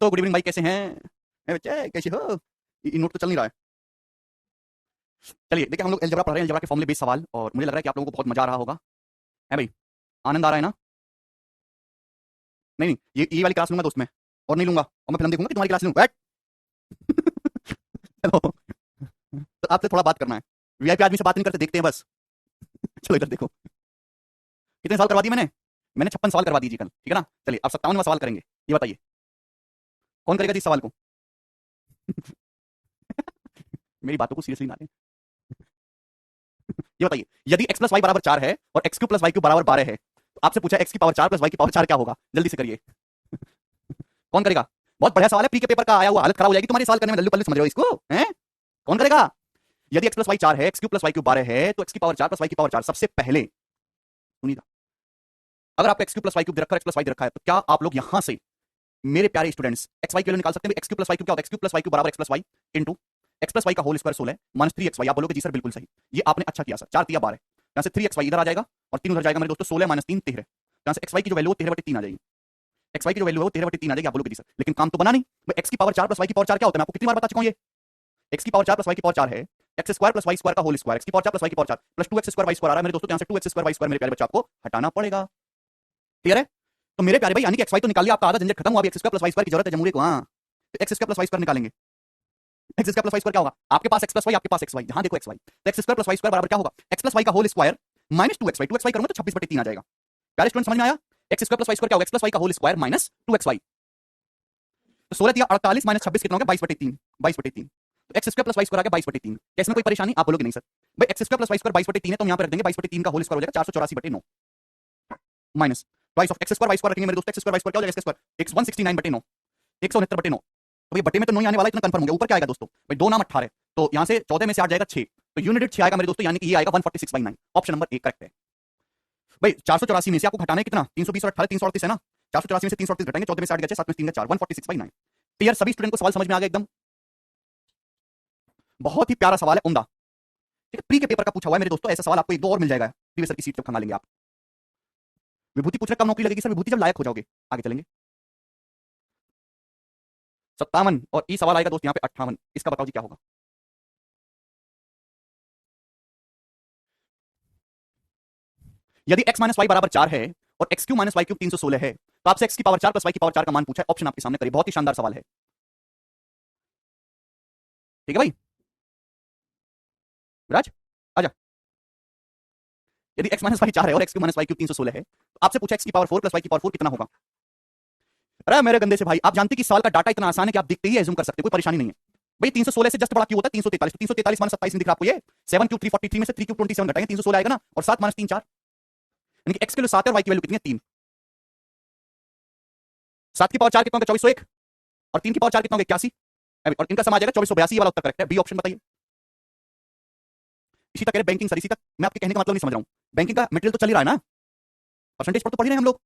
तो good evening भाई, कैसे हैं? बच्चे कैसे हो? ये नोट तो चल नहीं रहा है। चलिए देखिए, हम लोग अलजेब्रा पढ़ रहे हैं, अलजेब्रा के फॉर्मूले बेस्ड सवाल, और मुझे लग रहा है कि आप लोगों को बहुत मजा आ रहा होगा। है भाई? आनंद आ रहा है ना? नहीं नहीं, ये वाली क्लास लूंगा दोस्त मैं, और नहीं लूंगा, और मैं फिल्म देखूंगा कि तुम्हारी क्लास लूं। बैठ। चलो, तो आपसे थोड़ा बात करना है। वीआईपी आदमी से बात नहीं करते, देखते हैं बस। चलो इधर देखो, कितने सवाल करवा दिए मैंने? मैंने 56 सवाल करवा दीजिए कल, ठीक है ना? चलिए अब 57वां सवाल करेंगे। ये बताइए, कौन करेगा जी इस सवाल को? मेरी बातों को सीरियसली ना लें। ये बताइए, यदि x प्लस वाई बराबर 4 है और x cube plus Y cube बराबर 12 है, तो आपसे पूछा x की पावर 4 प्लस वाई की पावर 4 क्या होगा? जल्दी से करिए। कौन करेगा? बहुत बढ़िया सवाल है, प्री के पेपर का आया हुआ, हालत खराब हो जाएगी तुम्हारी सवाल करने में। लल्लू पल्लू समझ रहे हो इसको? हैं? कौन करेगा? यदि x प्लस वाई 4 है, x cube plus Y cube 12 है, तो x की पावर 4 प्लस वाई की पावर 4। सबसे पहले सुनिएगा, अगर आपको x cube plus Y cube रखा है, x प्लस वाई रखा है, तो क्या आप लोग यहां से मेरे प्यारे स्टूडेंट्स एक्स वाई की वैल्यू निकाल सकते हैं? X cube plus Y cube क्या होता है? X cube plus Y cube बराबर X plus Y into x plus Y का whole square 16 minus 3 X Y. आप बोलोगे जी सर बिल्कुल सही, ये आपने अच्छा किया सर। 4 3 12, यहाँ से 3 एक्स वाई इधर आ जाएगा और 3 उधर जाएगा मेरे दोस्तों। 16 माइनस 3 13, यहाँ से एक्स वाई की जो वैल्यू 13/3 आ जाएगी। एक्स वाई की जो वैल्यू है वो 13/3 आ जाएगी। आप बोलोगे जी सर लेकिन काम तो बना नहीं भाई। एक्स की पावर 4 प्लस वाई की पावर 4 क्या होता है? मैं आपको कितनी बार बता चुका हूं। ये एक्स की पावर 4 प्लस वाई की पावर 4 है x square plus Y square का होल स्क्वायर। एक्स की पावर 4 प्लस वाई की power 4 plus 2 X square Y square आ रहा है मेरे दोस्तों। यहाँ से 2 एक्स स्क्वायर वाई स्क्वायर मेरे प्यारे बच्चे आपको हटाना पड़ेगा। क्लियर है? तो मेरे प्यारे भाई यानी कि एक्स वाई तो निकाल लिया, आपका आधा झंझट खत्म हुआ। अभी X square plus Y square की जरूरत है जमहूरियत को। हाँ, तो x square plus Y square निकालेंगे। X square plus Y square क्या होगा? आपके पास एक्स प्लस वाई, आपके पास एक्स वाई, यहाँ देखो एक्स वाई, तो x square plus Y square बराबर क्या होगा? एक्स प्लस वाई का whole square minus 2 x y. 2 x y करूंगा तो 26/3 आ जाएगा। प्यारे स्टूडेंट समझ में आया? X square plus Y square क्या होगा? एक्स प्लस वाई का whole square minus 2 x y. तो 16 दिया 48 माइनस 26 कितना हो गया? 22/3। 22/3, तो x square plus Y square आ गया 22/3। क्या इसमें कोई परेशानी? आप बोलोगे नहीं सर भाई x square plus Y square 22/3 है, तो हम यहाँ पर रख देंगे 22/3 का होल स्क्वायर हो जाएगा 484/9 minus twice of x square Y square रखेंगे मेरे दोस्त। एक्स स्क्वायर वाई स्क्वायर क्या हो जाएगा? X square x 169/9 169/9। तो ये बटे में तो 9 आने वाला है, इतना कंफर्म हो गया। ऊपर क्या आएगा दोस्तों भाई? 2 नाम 18, तो यहाँ से 14 में से 8 जाएगा 6, तो यूनिट 6 आएगा मेरे दोस्तों, यानी कि ये आएगा 146/9। ऑप्शन नंबर 1 करेक्ट है भाई। 484 में से आपको घटाना है कितना? 320 और 18 338 है ना? 484 में से 338 घटाएंगे, 14 में से 8 गए 7 में 3 का 4, 146/9। क्लियर? सभी स्टूडेंट को सवाल समझ में आ गया एकदम? बहुत ही प्यारा सवाल है, उम्दा। ठीक है, प्री के पेपर का पूछा हुआ है मेरे दोस्तों। ऐसा सवाल आपको एक दो और मिल जाएगा प्रीवियस सर की सीट जब खंगालेंगे आप। विभूति पूछ रहे कब नौकरी लगेगी? सर विभूति जब लायक हो जाओगे। आगे चलेंगे। 57 और ई सवाल आएगा दोस्त यहाँ पे 58। इसका बताओ जी क्या होगा? यदि x माइनस वाई बराबर 4 है और x cube minus Y cube 316 है, तो आपसे x की पावर 4 प्लस वाई की पावर 4 का मान पूछा है। ऑप्शन आपके सामने करिए, बहुत ही शानदार सवाल है। ठीक है भाई, राज आजा। यदि x माइनस वाई 4 है और x cube minus Y cube 316 है, तो आपसे पूछा x की पावर 4 प्लस वाई की पावर 4 कितना होगा? अरे मेरे गंदे से भाई, आप जानते कि सवाल का डाटा इतना आसान है कि आप देखते ही एज्यूम कर सकते, कोई परेशानी नहीं है भाई। 316 से जस्ट बड़ा क्यों होता है? 343, 343 माइनस 27 में दिख रहा आपको ये 7 क्यूब 343 में से 3 क्यूब 27 घटाएंगे 316 आएगा ना, और 7 माइनस 3 4, यानी कि x के लिए 7 है और y की वैल्यू कितनी है? 3। 7 की पावर 4 कितना होगा? 2401, और 3 की पावर 4 कितना होगा? 81, और इनका सम आ जाएगा 2482। वाला उत्तर करेक्ट है, बी ऑप्शन बताइए। इसी तक कह रहे बैंकिंग सर, इसी तक मैं आपके कहने का मतलब नहीं समझ रहा हूं। बैंकिंग का मटेरियल तो चल ही रहा है ना, परसेंटेज पर तो पढ़ ही रहे हैं हम लोग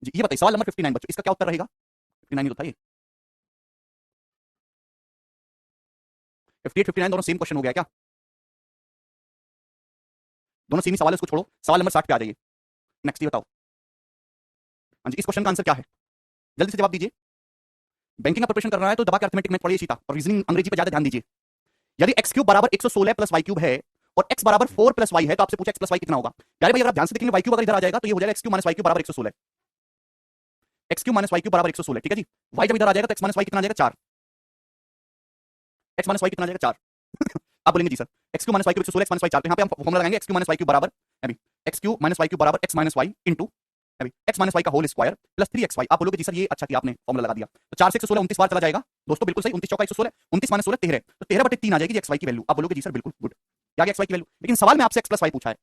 जी। ये बताइए सवाल नंबर 59 बच्चों, इसका क्या उत्तर रहेगा? 59 ही तो था ये। 58 59 दोनों सेम क्वेश्चन हो गया क्या? दोनों सेम ही सवाल है, उसको छोड़ो, सवाल नंबर 60 पे आ जाइए। नेक्स्ट ये बताओ। हाँ जी, इस क्वेश्चन का आंसर क्या है? जल्दी से जवाब दीजिए। बैंकिंग का प्रिपरेशन कर रहा है तो दबा के अर्थमेटिक में पढ़िए सीता, और रीजनिंग अंग्रेजी पे ज्यादा ध्यान दीजिए। यदि एक्स क्यूब बराबर 116 प्लस वाई क्यूब है और एक्स बराबर 4 प्लस वाई है, तो आपसे पूछा एक्स प्लस वाई कितना होगा? प्यारे भाई अगर आप ध्यान से देखेंगे वाई क्यूब अगर इधर आ जाएगा तो ये हो जाएगा x cube minus Y cube बराबर 116। X cube minus Y cube बराबर 116, ठीक है जी। वाई जब इधर आ जाएगा तो एक्स माइनस वाई कितना आ जाएगा? 4। एक्स माइनस वाई कितना आ जाएगा? 4। आप बोलेंगे जी sir X cube minus Y cube 116 X minus Y 4, तो यहाँ पे हम फॉर्मुला लगाएंगे X cube minus Y cube बराबर अभी X cube minus Y cube बराबर एक्स माइनस वाई इंटू अभी एक्स माइनस वाई का होल स्क्वायर प्लस 3xy। आप बोलोगे जी सर ये अच्छा किया आपने फॉर्मुला लगा दिया, तो 4 से 116 29 बार चला जाएगा दोस्तों, बिल्कुल सही। 29 चौका 116, 29 माइनस 16 13, तो 13/3 आ जाएगी जी xy की वैल्यू। आप बोलोगे जी सर बिल्कुल गुड, क्या आ गया xy की वैल्यू। लेकिन सवाल में आपसे x प्लस वाई पूछा है।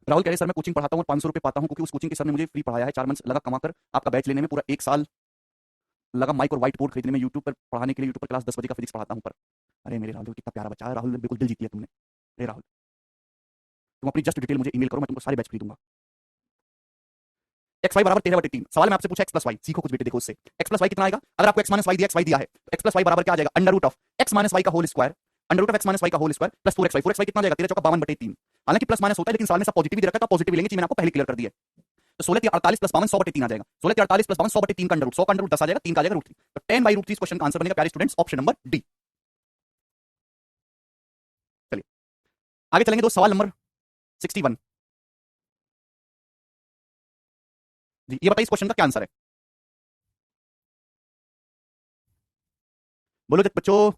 राहुल कह रहे सर मैं कोचिंग पढ़ाता हूँ और 500 रुपये पाता हूँ, क्योंकि उस कोचिंग के सर ने मुझे फ्री पढ़ाया है। 4 मंथ लगा कमाकर आपका बैच लेने में, पूरा 1 साल लगा माइक और व्हाइट बोर्ड खरीदने में, यूट्यूब पर पढ़ाने के लिए। यूट्यूब पर क्लास 10 बजे का फिजिक्स पढ़ाता हूँ पर। अरे मेरे राहुल कितना प्यारा बच्चा है। राहुल बिल्कुल दिल जीत लिया तुमने। अरे राहुल तुम अपनी जस्ट डिटेल मुझे ईमेल करो, मैं तुमको सारे बैच फ्री दूंगा। एक्स वाई बराबर 13/3। सवाल में आपसे पूछा एक्स प्लस वाई, सीखो कुछ बेटे, देखो उससे एक्स प्लस वाई कितना आएगा। अगर आपको एक्स माइनस वाई दिया, एक्स वाई दिया है, तो एक्स प्लस वाई बराबर क्या आ जाएगा? Under root of X minus Y का whole square, under root of X minus Y का whole square plus 4xy। 4xy कितना आ जाएगा? 13 चौका 52/3। हालांकि प्लस माइनस होता है लेकिन सवाल में सब पॉजिटिव ही रखा है, तो पॉजिटिव लेंगे, मैंने आपको पहले क्लियर कर दिया। तो 16 प्लस 52 100 बटे 3 आ जाएगा। 16 48 प्लस 52 100 बटे 3 का अंडर रूट, 100 का अंडर रूट 10 आ जाएगा, 3 का आ जाएगा √3। तो 10/√3 इस क्वेश्चन का आंसर बनेगा प्यारे स्टूडेंट्स ऑप्शन नंबर डी। चलिए आगे चलेंगे दोस्त, सवाल नंबर 61 जी, ये बताइए इस क्वेश्चन का क्या आंसर है। बोलो बच्चों।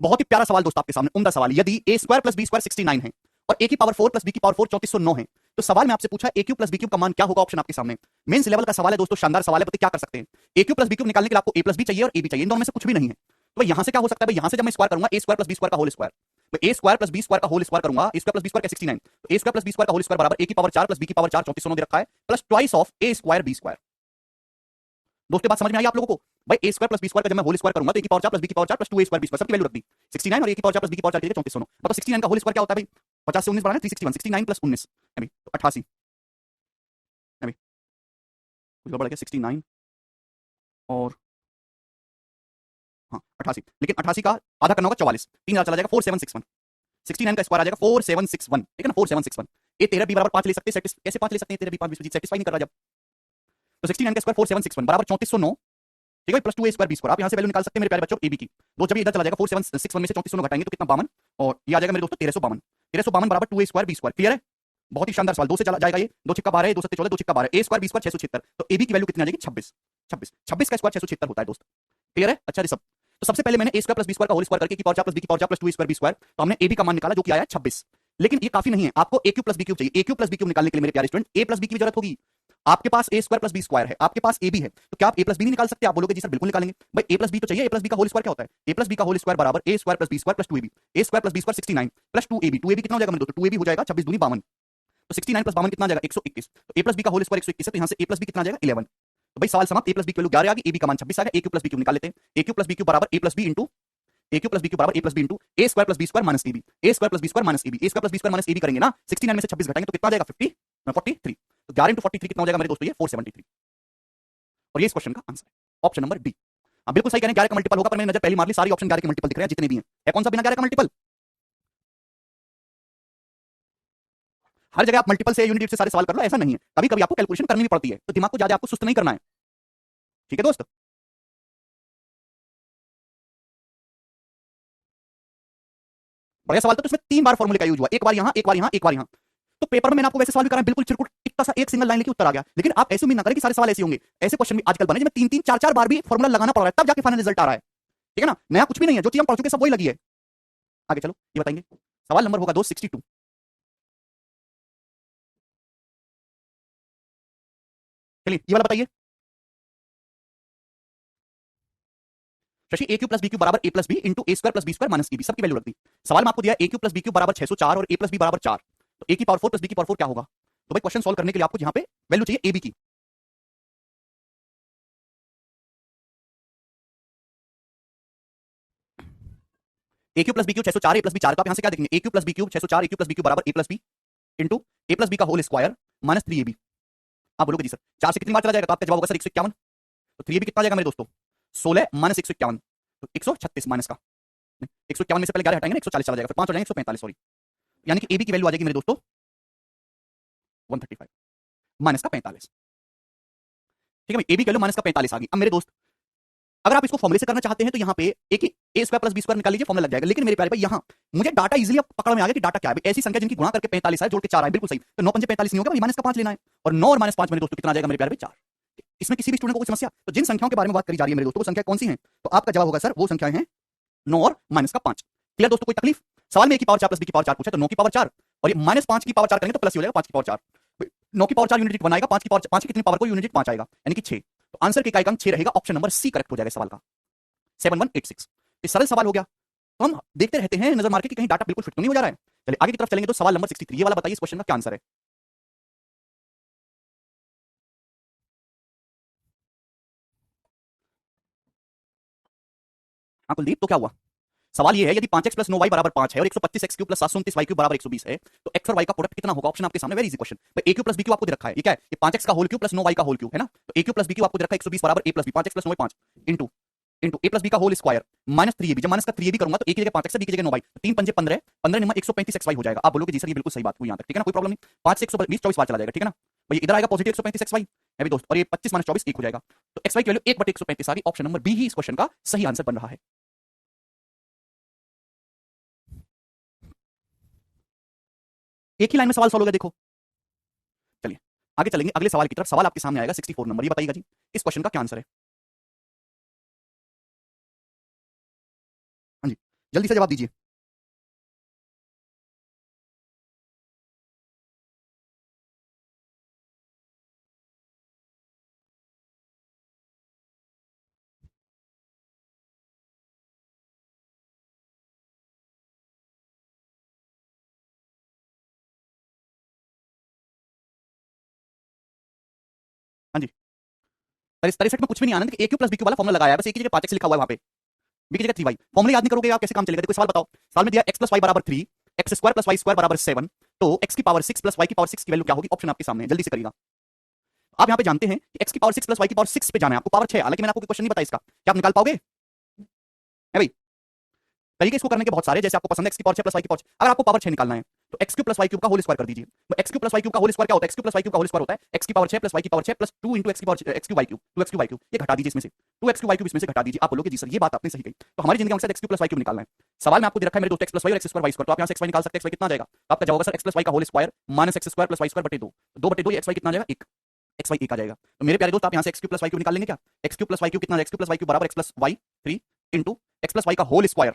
बहुत ही प्यारा सवाल दोस्त आपके सामने, उम्दा सवाल। यदि a square plus B square 69 है और a की पावर 4 प्लस b की पावर 4 3409 है, तो सवाल में आपसे पूछा a cube plus b cube का मान क्या होगा। ऑप्शन आपके सामने, मेंस लेवल का सवाल है दोस्तों, शानदार सवाल है। पता क्या कर सकते हैं, a cube plus b cube निकालने के लिए आपको a प्लस b चाहिए और a b चाहिए, इन दोनों में से कुछ भी नहीं है। तो यहां से क्या हो सकता है भाई, यहां से जब मैं स्क्वायर करूंगा a square plus b square का whole square, a square plus b square का होल स्क्वायर करूंगा, a square plus b square का 69, तो a square plus b square का होल स्क्वायर बराबर a की पावर 4 प्लस b की पावर 4 3409 दे रखा है, plus twice of a square b square. दोस्तों बात समझ में आई आप लोगों को भाई, a square plus b square का जब मैं होल स्क्वायर करूंगा तो a की पावर 4 प्लस b की power 4 plus 2a square b square सबकी वैल्यू रख दी 69 और a की पावर 4 प्लस b की पावर 4 की 3409। मतलब 69 का होल स्क्वायर क्या होता है भाई, 50 से 19 बढ़ाना 361, 69 प्लस 19 अभी तो 88 अभी कुछ गड़बड़ है क्या, 69 और हाँ 88, लेकिन 88 का आधा करना होगा 44, 3 चला जाएगा 4761, 69 का स्क्वायर आ जाएगा 4761, ठीक है ना 4761। ए 13 b बराबर 5 ले सकते हैं, कैसे 5 ले सकते हैं, 13 b 5 सेटिस्फाई नहीं कर रहा जब, तो 69 का स्क्वायर 4761 बराबर 3409, ठीक है, plus 2a square b square. आप यहां से वैल्यू निकाल सकते हैं मेरे प्यारे बच्चों, ab की। दो जब ये इधर चला जाएगा 4761 में से 3409 घटाएंगे तो कितना 52, और ये आ जाएगा मेरे दोस्तों 1352, 1352 बराबर 2a square b square. Clear है, बहुत ही शानदार सवाल। 2 से चला जाएगा ये, 2 छिक्का 12, 2 7 14, 2 छिक्का 12, a स्क्वायर b स्क्वायर 676, तो ab की वैल्यू कितनी आ जाएगी 26, 26 26 का स्क्वायर 676 होता है दोस्त। क्लियर है, अच्छा सब। तो सबसे पहले मैंने a square plus b square का होल स्क्वायर करके की पावर 4 प्लस b की power 4 plus 2a square b square, तो हमने ab का मान निकाला जो कि आया 26। लेकिन ये काफी नहीं है, आपको a cube plus b cube चाहिए। a cube plus b cube निकालने के लिए मेरे प्यारे स्टूडेंट a प्लस b की जरूरत होगी। आपके पास a square plus b square है, आपके पास a b है, तो क्या आप a प्लस b नहीं निकाल सकते? आप बोलोगे जी सर बिल्कुल निकालेंगे भाई, a प्लस b तो चाहिए। a प्लस b का होल स्क्वायर क्या होता है, a प्लस b का होल स्क्वायर बराबर a square plus b square plus 2ab, a square plus b square 69 plus 2ab, 2ab कितना हो जाएगा मेरे दोस्तों, 2ab हो जाएगा 26 दूनी 52, तो 69 प्लस 52 कितना आ जाएगा 121, तो a प्लस b का होल स्क्वायर 121 है, तो यहां से a प्लस b कितना आ जाएगा 11। तो भाई सवाल समाप्त, a प्लस b की वैल्यू 11 आ गई, ab का मान 26 आ गया, a cube plus b cube निकाल लेते हैं। a cube plus b cube बराबर a प्लस b into a cube plus b cube बराबर a प्लस b into a square plus b square minus ab, a square plus b square minus ab, a square plus b square minus ab करेंगे ना, 69 में से 26 घटाएंगे तो कितना आ जाएगा 43, तो 11 इंटू 43 कितना हो जाएगा मेरे दोस्तों, ये 473, और ये इस क्वेश्चन का आंसर है ऑप्शन नंबर डी। आप बिल्कुल सही कह रहे हैं, 11 का मल्टीपल होगा, पर मैंने नजर पहली मार ली, सारी ऑप्शन 11 के मल्टीपल दिख रहे हैं जितने भी हैं। है कौन सा बिना 11 का मल्टीपल? हर जगह आप मल्टीपल से यूनिट से सारे सवाल कर लो, ऐसा नहीं है, कभी कभी आपको कैलकुलेशन करनी भी पड़ती है, तो दिमाग को ज्यादा आपको सुस्त नहीं करना है, ठीक है दोस्त। बढ़िया सवाल था, तो इसमें 3 बार फॉर्मूले का यूज हुआ, एक बार यहां एक बार यहां एक बार यहां। तो पेपर में मैंने आपको वैसे सवाल भी कराया, बिल्कुल चिरकुट टिक्का सा एक सिंगल लाइन लिखी उत्तर आ गया, लेकिन आप ऐसे उम्मीद ना करें कि सारे सवाल ऐसे होंगे। ऐसे क्वेश्चन भी आजकल बने जिसमें 3 3 4 4 बार भी फॉर्मूला लगाना पड़ रहा है, तब जाके फाइनल रिजल्ट आ रहा है, ठीक है ना, नया कुछ भी नहीं है, जो चीज हम पढ़ चुके सब वही लगी है। आगे चलो, ये बताएंगे सवाल नंबर होगा दोस्त 62। चलिए ये वाला बताइए, Shashi A cube plus B cube बराबर ए plus B into A square plus B square minus A B, सबकी वैल्यू रख दी। सवाल में आपको दिया A cube plus B cube बराबर 604 और ए प्लस बी बराबर 4, तो ए की पावर 4 प्लस बी की पावर 4 क्या होगा। तो भाई क्वेश्चन सॉल्व करने के लिए आपको यहां पे वैल्यू चाहिए ए बी की। A cube plus B cube 604 a plus b 4 का, आप यहां से क्या देखेंगे, a cube plus B cube 604 a cube plus B cube बराबर ए plus B into a plus B का whole square minus 3 a b. आप बोलोगे जी सर 4 से कितनी बार चला जाएगा, तो आपका जवाब होगा सर 151, तो 3 ए बी कितना आ जाएगा मेरे दोस्तों 16 माइनस 151, तो 136 माइनस का 151 में से पहले 11 हटाएंगे ना 140 चला जाएगा, फिर 5 हो जाएंगे 145, सॉरी, यानी कि ए बी की वैल्यू आ जाएगी मेरे दोस्तों 135 माइनस का 45, ठीक है भाई, ए बी की वैल्यू माइनस का 45 आ गई। अब मेरे दोस्त अगर आप इसको फॉर्मूले से करना चाहते हैं तो यहाँ पे एक ही ए स्क्वायर प्लस बी स्क्वायर निकाल लीजिए, फॉर्मूला लग जाएगा। लेकिन मेरे प्यारे भाई यहाँ मुझे डाटा इजीली पकड़ में आ गया कि डाटा क्या है, ऐसी संख्या जिनकी गुणा करके 45 है जोड़ के 4 है, बिल्कुल सही, तो 9 पंजे 45 नहीं होगा, माइनस का 5 लेना है, और 9 और माइनस 5 मेरे दोस्तों कितना आ जाएगा मेरे प्यारे भाई 4। इसमें किसी भी स्टूडेंट को कोई समस्या, तो जिन संख्याओं के बारे में बात करी जा रही है मेरे दोस्तों वो संख्या कौन सी है, तो आपका जवाब होगा सर वो संख्याएं हैं 9 और माइनस का 5। क्लियर दोस्तों, कोई तकलीफ? सवाल में ए की पावर 4 प्लस बी की पावर 4 पूछा, तो 9 की पावर 4 और ये माइनस 5 की पावर 4 करेंगे तो प्लस हो जाएगा 5 की पावर 4, 9 की पावर 4 यूनिट बनाएगा, 5 की पावर 5 की कितनी पावर को यूनिट 5 आएगा, यानी कि 6, तो आंसर की इकाई का अंक 6 रहेगा, ऑप्शन नंबर सी करेक्ट हो जाएगा सवाल का 7186। ये सरल सवाल हो गया, तो हम देखते रहते हैं नजर मार के कि कहीं डाटा बिल्कुल फिट तो नहीं हो जा रहा है। चलिए आगे की तरफ चलेंगे, तो सवाल नंबर 63 ये वाला बताइए इस क्वेश्चन का क्या आंसर है। हाँ कुलदीप, तो क्या हुआ? सवाल ये है यदि 5x प्लस 9y बराबर 5 है और 125 x cube plus 729 y cube बराबर 120 है, तो x और y का प्रोडक्ट कितना होगा। ऑप्शन आपके सामने, very easy question. a cube plus b cube आपको दे रखा है, ये क्या है, ये 5x का होल क्यूब प्लस 9y का होल क्यूब है ना, तो a cube plus b cube आपको दे रखा है 120 बराबर a प्लस b, 5x plus 9y 5 into into a plus B का होल स्क्वायर माइनस 3ab। जब माइनस का 3ab करूंगा तो ए की जगह 5x है, बी की जगह 9y, तो 3 पंजे 15, 15 निम्न 135xy हो जाएगा। आप बोलोगे जी सर ये बिल्कुल सही बात हुई यहां तक, ठीक है ना, कोई प्रॉब्लम नहीं। 5 से 120 24 बार चला जाएगा, ठीक है ना भाई। इधर आएगा पॉजिटिव 135xy है भी दोस्त, और ये 25 माइनस 24 1 हो जाएगा। तो xy की वैल्यू 1/135 आ गई। ऑप्शन नंबर बी ही इस क्वेश्चन का सही आंसर बन रहा है। एक ही लाइन में सवाल सॉल्व हो गया, देखो। चलिए आगे चलेंगे अगले सवाल की तरफ। सवाल आपके सामने आएगा 64 नंबर। ये बताइएगा जी इस क्वेश्चन का क्या आंसर है। हाँ जी, जल्दी से जवाब दीजिए। हाँ जी, 63 में कुछ भी नहीं आना, ए क्यू प्लस बी क्यू वाला फॉर्मुला लगाया है, बस एक की जगह 5x लिखा हुआ है वहां पे, बी की जगह 3y। फॉर्मुला याद नहीं करोगे आप कैसे काम चलेगा। देखो सवाल बताओ, सवाल में दिया x प्लस वाई बराबर 3, x square plus Y square बराबर 7, तो x की पावर 6 प्लस y की पावर 6 की वैल्यू क्या होगी। ऑप्शन आपके सामने है, जल्दी से करिएगा। आप यहाँ पे जानते हैं कि x की पावर 6 प्लस y की पावर 6 पे जाना है आपको, पावर 6। हालांकि मैंने आपको क्वेश्चन नहीं बताया इसका, क्या आप निकाल पाओगे है भाई। तरीके इसको करने के बहुत सारे, जैसे आपको पसंद है x की पावर 6 प्लस y की पावर 6। अगर आपको पावर 6 निकालना है तो x cube plus y cube का होल स्क्वायर कर दीजिए। तो x cube plus y cube का होल स्क्वायर क्या होता है, x cube plus y cube का होल स्क्वायर होता है x की पावर 6 प्लस y की पावर 6 प्लस 2 इंटू x की power x cube y cube, 2x cube y cube. ये घटा दीजिए इसमें से, 2x क्यूब y क्यूब इसमें से घटा दीजिए। आप बोलोगे जी सर ये बात आपने सही कही, तो हमारी जिंदगी में मकसद x cube plus y cube निकालना है। सवाल में आपको दे रखा है मेरे दोस्त x प्लस y और x स्क्वायर y स्क्वायर, तो आप यहाँ से xy निकाल सकते हैं। xy कितना आ जाएगा, आपका जवाब होगा सर x प्लस y का whole square minus x square plus y square बटे 2, 2/2 ये xy कितना आ जाएगा 1, xy 1 आ जाएगा। तो मेरे प्यारे दोस्त आप यहाँ से x cube plus y cube निकाल लेंगे क्या। x cube plus y cube कितना, x cube plus y cube बराबर x plus y 3 into x plus y का whole square,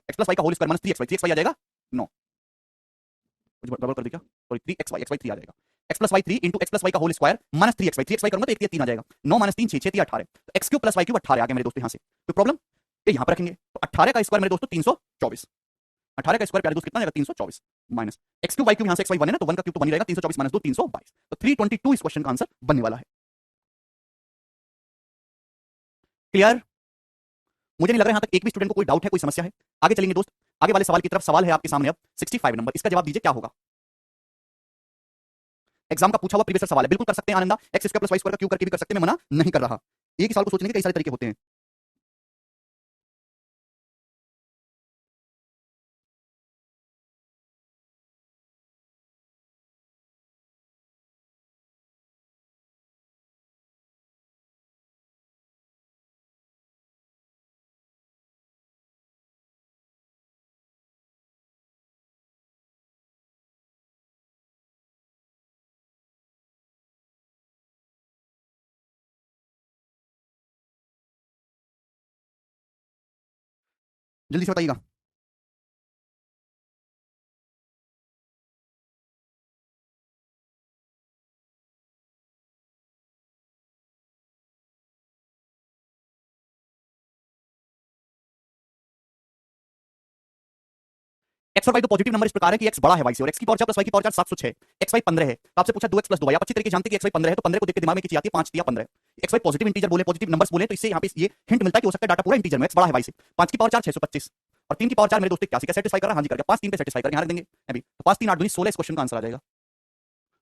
x plus y का whole square minus 3xy, 3xy आ जाएगा 9, double कर दिया सॉरी 3xy, xy 3 आ जाएगा। x plus y 3 into x plus y का whole square minus 3xy, 3xy करूंगा तो 1 3 आ जाएगा, 9 माइनस 3 6 6 3 18, तो x cube plus y cube 18 आ गया मेरे दोस्तों। यहाँ से कोई प्रॉब्लम, ये यहाँ पर रखेंगे तो 18 का स्क्वायर मेरे दोस्तों 324, 18 का स्क्वायर प्यारे दोस्त कितना आ जाएगा 324 minus x cube y cube, यहाँ से xy 1 है ना, तो 1 का क्यूब तो बन ही रहेगा, 324 माइनस 2 322, तो 322 इस क्वेश्चन का आंसर बनने वाला है। क्लियर, मुझे नहीं लग रहा है यहाँ तक एक भी स्टूडेंट को कोई डाउट है, कोई समस्या है। आगे चलेंगे दोस्त, आगे वाले सवाल की तरफ। सवाल है आपके सामने अब 65 नंबर, इसका जवाब दीजिए क्या होगा। एग्जाम का पूछा हुआ प्रीवियस सवाल है, बिल्कुल कर सकते हैं Ananda, x square plus Y square का क्यूब करके भी कर सकते हैं, मैं मना नहीं कर रहा। एक ही सवाल को सोचने के कई सारे तरीके होते हैं। जल्दी से बताइएगा। एक्स और वाई तो पॉजिटिव नंबर इस प्रकार है कि एक्स बड़ा है वाई से, और एक्स की पावर 4 प्लस वाई की पावर 4 706, एक्स वाई 15 है, तो आपसे पूछा 2x प्लस 2y। आप अच्छी तरीके जानते हैं कि एक्स वाई 15 है, तो 15 को देख के दिमाग में की चीज आती है 5 या 15। एक्स वाई पॉजिटिव इंटीजर बोले, पॉजिटिव नंबर्स बोले, तो इससे यहाँ पे ये हिंट मिलता है कि हो सकता है डाटा पूरा इंटीजर में एक्स बड़ा है वाई से। 5 की पावर 4 625 और 3 की पावर 4 मेरे दोस्त 81 का सेटिस्फाई कर रहा है, हाँ जी करके 5 3 पे सेटिस्फाई करके यहाँ रख देंगे अभी, तो 5 3 8 दूनी 16 इस क्वेश्चन का आंसर आ जाएगा।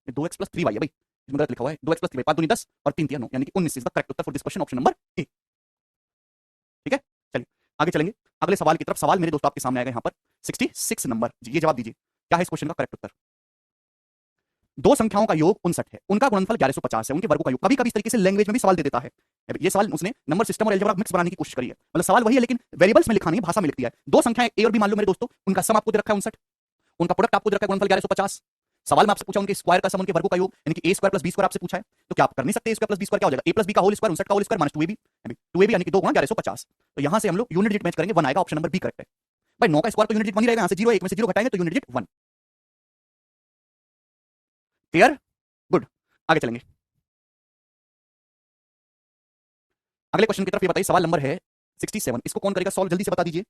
2x प्लस 3y है भाई, इसमें गलत लिखा हुआ है, 2x प्लस 3y, 5 दूनी 10 और 3 3 9 यानी कि 19 is the correct Uttar for this question, option number A. ठीक है, चलिए आगे चलेंगे अगले सवाल की तरफ। सवाल मेरे दोस्तों आपके सामने आएगा यहाँ पर 66 नंबर जी, ये जवाब दीजिए क्या है इस क्वेश्चन का करेक्ट उत्तर। दो संख्याओं का योग 59 है, उनका गुणनफल 1150 है, उनके वर्गों का योग। कभी कभी इस तरीके से लैंग्वेज में भी सवाल दे देता है। ये सवाल उसने नंबर सिस्टम और अलजेब्रा मिक्स बनाने की कोशिश करी है, मतलब सवाल वही है लेकिन वेरिएबल्स में लिखा नहीं, भाषा में लिख दिया है। दो संख्याएं ए और बी मान लो मेरे दोस्तों, उनका सम आपको दे रखा है 59, उनका प्रोडक्ट आपको दे रखा है गुणनफल 1150। सवाल में आपसे पूछा उनके स्क्वायर का सम, उनके वर्गों का योग, यानी कि ए स्क्वायर प्लस बी स्क्वायर आपसे पूछा है, तो क्या आप कर नहीं सकते। ए स्क्वायर प्लस बी स्क्वायर क्या हो जाएगा, ए प्लस बी का होल स्क्वायर 59 का whole square minus 2ab, 2ab यानी कि 2 गुणा 1150। तो यहां से हम लोग यूनिट डिजिट मैच करेंगे, 1 आएगा, ऑप्शन नंबर बी करेक्ट है भाई। 9 का स्क्वायर तो यूनिट डिजिट 1 ही रहेगा, यहां से 0 1 में से 0 घटाएंगे तो यूनिट डिजिट 1। क्लियर, गुड, आगे चलेंगे अगले क्वेश्चन की तरफ। ये बताइए सवाल नंबर है 67, इसको कौन करेगा सॉल्व, जल्दी से बता दीजिए।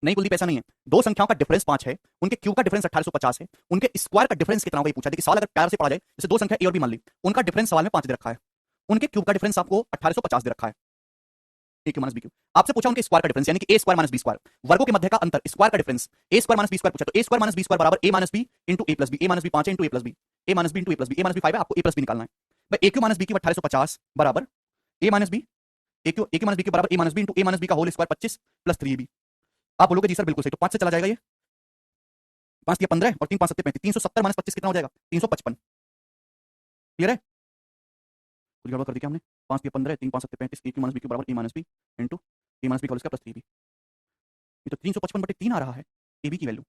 नहीं कुलदीप ऐसा नहीं है, दो संख्याओं का डिफरेंस 5 है, उनके क्यूब का डिफरेंस 1850 है, उनके स्क्वायर का डिफरेंस कितना होगा ये पूछा। देखिए सवाल अगर प्यार से पढ़ा जाए, जैसे दो संख्या ए और बी मान ली, उनका डिफरेंस सवाल में 5 दे रखा है, उनके क्यूब का डिफरेंस आपको 1850 दे रखा है। A cube minus B Q. आपसे पूछा उनके स्क्वायर का डिफरेंस, यानी कि ए स्क्वायर माइनस बी स्क्वायर, वर्गों के मध्य का अंतर, स्क्वायर का डिफरेंस, ए स्क्वायर माइनस बी स्क्वायर पूछा, तो ए स्क्वायर माइनस बी स्क्वायर बराबर ए minus B into a plus B, A minus B 5 है into a plus B, A minus B into a plus B, A minus B 5 है, आपको ए plus B निकालना है। भाई ए cube minus B Q 1850 बराबर ए minus B, A cube minus B cube बराबर ए minus B into a minus B का whole square 25 plus 3ab। आप बोलोगे जी सर बिल्कुल सही, तो 5 से चला जाएगा ये, 5 दिया 15 और 3 5 7 35, 370 माइनस 25 कितना हो जाएगा, 355। क्लियर है? कुछ गड़बड़ कर दी क्या हमने? 5 दिया 15, 3 5 7 35, a cube minus B cube बराबर ए minus B into a minus B का होल स्क्वायर प्लस 3ab। ये तो 355/3 आ रहा है ए बी की value.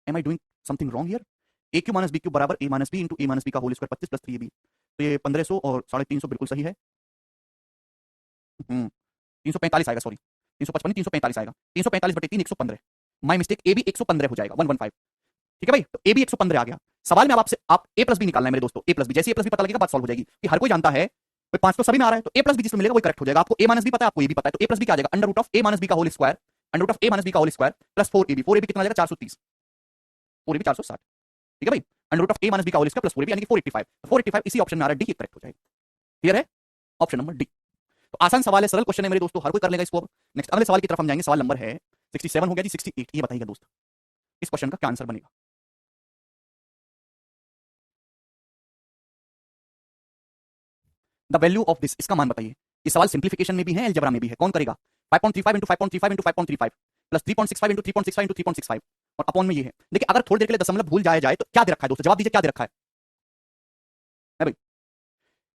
Am I doing something wrong here? A cube minus B cube बराबर ए minus B into a minus B का होल स्क्वायर 25 प्लस 3ab, तो ये 1500 और 350 बिल्कुल सही है। 345 आएगा, सॉरी 355 345 आएगा, 345/3 115। माई मिस्टेक, ए बी 115 हो जाएगा, 115। ठीक है भाई, तो ए बी 115 आ गया। सवाल में अब आपसे आप ए प्लस बी निकालना है मेरे दोस्तों, ए प्लस बी, जैसे ए प्लस बी पता लगेगा बात सॉल्व हो जाएगी, कि हर कोई जानता है भाई 5 तो सभी में आ रहा है, तो ए प्लस बी जिसमें मिलेगा वही करेक्ट हो जाएगा। आपको ए माइनस बी पता है, आपको ए बी पता है, तो ए प्लस बी क्या आ जाएगा, under root of A minus B का whole square, under root of A minus B का whole square plus 4ab, 4ab कितना आ जाएगा 430, 4ab 460। ठीक है भाई, under root of A minus B का होल स्क्वायर प्लस 4ab यानी कि 485, 485 इसी ऑप्शन में आ रहा है, डी करेक्ट हो जाएगा। क्लियर है? Option number D. तो आसान सवाल है, सरल क्वेश्चन है मेरे दोस्तों, हर कोई कर लेगा इसको। नेक्स्ट अगले सवाल की तरफ हम जाएंगे, सवाल नंबर है 67 हो गया जी, 68। ये बताइएगा दोस्त, इस क्वेश्चन का क्या आंसर बनेगा? द वैल्यू ऑफ दिस, इसका मान बताइए। ये सवाल सिंप्लीफिकेशन में भी है, अलजेब्रा में भी है, कौन करेगा? 5.35 into 5.35 into 5.35 plus 3.65 into 3.65 into 3.65 और अपॉन में ये है। देखिए अगर थोड़ी देर के लिए दशमलव भूल जाए तो क्या दे रखा है दोस्तों, जवाब दीजिए क्या दे रखा है भाई?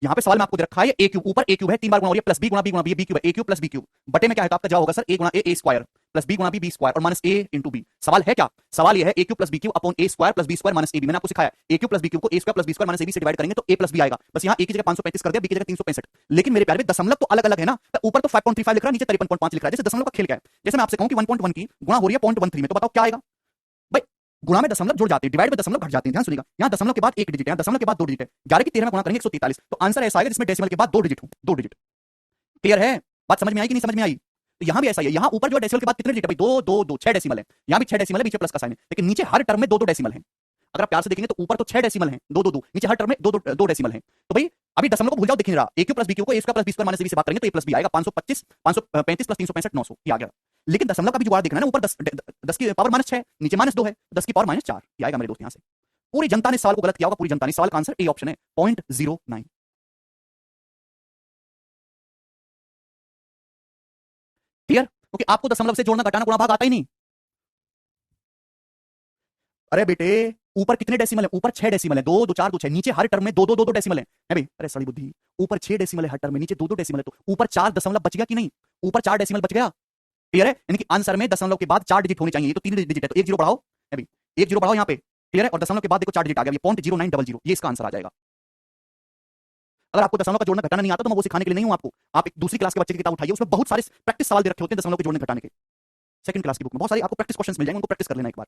यहाँ पे सवाल में आपको दे रखा है ए क्यूब, ऊपर ए क्यूब है, 3 बार गुणा हो रही है, प्लस बी गुणा बी गुणा बी क्यूब है, A cube plus B cube, बटे में क्या है, तो आपका जवाब होगा सर ए गुणा ए स्क्वायर प्लस बी गुणा बी स्क्वायर और माइनस ए इंटू बी। सवाल है क्या? सवाल ये है A cube plus B cube upon A square plus B square minus A B. मैंने आपको सिखाया A cube plus B cube को A square plus B square minus A B से डिवाइड करेंगे तो ए प्लस बी आएगा। बस यहाँ ए की जगह 535 कर दिया, बी की जगह 365। लेकिन मेरे प्यारे दशमलव तो अलग अलग है ना, तो ऊपर तो 5.35 लिख रहा है, नीचे 53.5 लिख रहा है। जैसे दशमलव का खेल क्या है, जैसे मैं आपसे कहूं कि 1.1 की गुणा हो रही है 0.13 में, तो बताओ क्या आएगा भाई? गुणा में दशमलव जुड़ जाते हैं, डिवाइड में दशमलव घट जाते हैं। ध्यान सुनिएगा, यहाँ दशमलव के बाद एक डिजिट है, दशमलव के बाद 2 डिजिट है, 11 की 13 में गुणा करेंगे 143, तो आंसर ऐसा आएगा जिसमें डेसिमल के बाद 2 डिजिट हो, 2 डिजिट। क्लियर है? बात समझ में आई कि नहीं समझ में आई? तो यहां भी ऐसा ही है, यहां ऊपर जो डेसिमल के बाद कितने डिजिट है भाई, 2 2 2, 6 डेसिमल है, यहां भी 6 डेसिमल है, नीचे प्लस का साइन है, लेकिन नीचे हर टर्म में 2 2 डेसिमल है। अगर आप प्यार से देखेंगे तो ऊपर तो 6 डेसिमल है, 2 2 2, नीचे हर टर्म में 2 2 2 डेसिमल है। तो भाई अभी दशमलव को भूल जाओ, दिख नहीं रहा, A cube plus B cube को A square plus B square minus B से बात करेंगे तो ए प्लस बी आएगा, 525 535 प्लस 365 900, ये आ गया। लेकिन दशमलव का भी जुगाड़ देखना है ना, ऊपर 10 की पावर -6, नीचे -2 है, 10 की पावर -4, ये आएगा मेरे दोस्त। यहां से पूरी जनता ने सवाल को गलत किया होगा, पूरी जनता ने। सवाल का आंसर ए ऑप्शन है 0.09। क्लियर? क्योंकि आपको दशमलव से जोड़ना घटाना गुणा भाग आता ही नहीं। अरे बेटे ऊपर कितने डेसिमल है, ऊपर 6 डेसिमल है, 2 2 4 2 6, नीचे हर टर्म में 2 2 2 2 डेसिमल है भाई। अरे सड़ी बुद्धि, ऊपर 6 डेसिमल है हर टर्म में, नीचे 2 2 डेसिमल है, तो ऊपर 4 दशमलव बच गया कि नहीं? ऊपर 4 डेसिमल बच गया। क्लियर है? यानी कि आंसर में दशमलव के बाद 4 डिजिट होने चाहिए, ये तो 3 डिजिट है, तो एक जीरो बढ़ाओ अभी, एक जीरो बढ़ाओ यहाँ पे। क्लियर है? और दशमलव के बाद देखो 4 डिजिट आ गया, 0.0900, ये इसका आंसर आ जाएगा। अगर आपको दशमलव का जोड़ना घटाना नहीं आता तो मैं वो सिखाने के लिए नहीं हूं आपको। आप एक दूसरी क्लास के बच्चे की किताब उठाइए, उसमें बहुत सारे प्रैक्टिस सवाल दे रखे होते हैं दशमलव के जोड़ने घटाने के। सेकंड क्लास की बुक में बहुत सारी आपको प्रैक्टिस क्वेश्चंस मिल जाएंगे, उनको प्रैक्टिस कर लेना एक बार।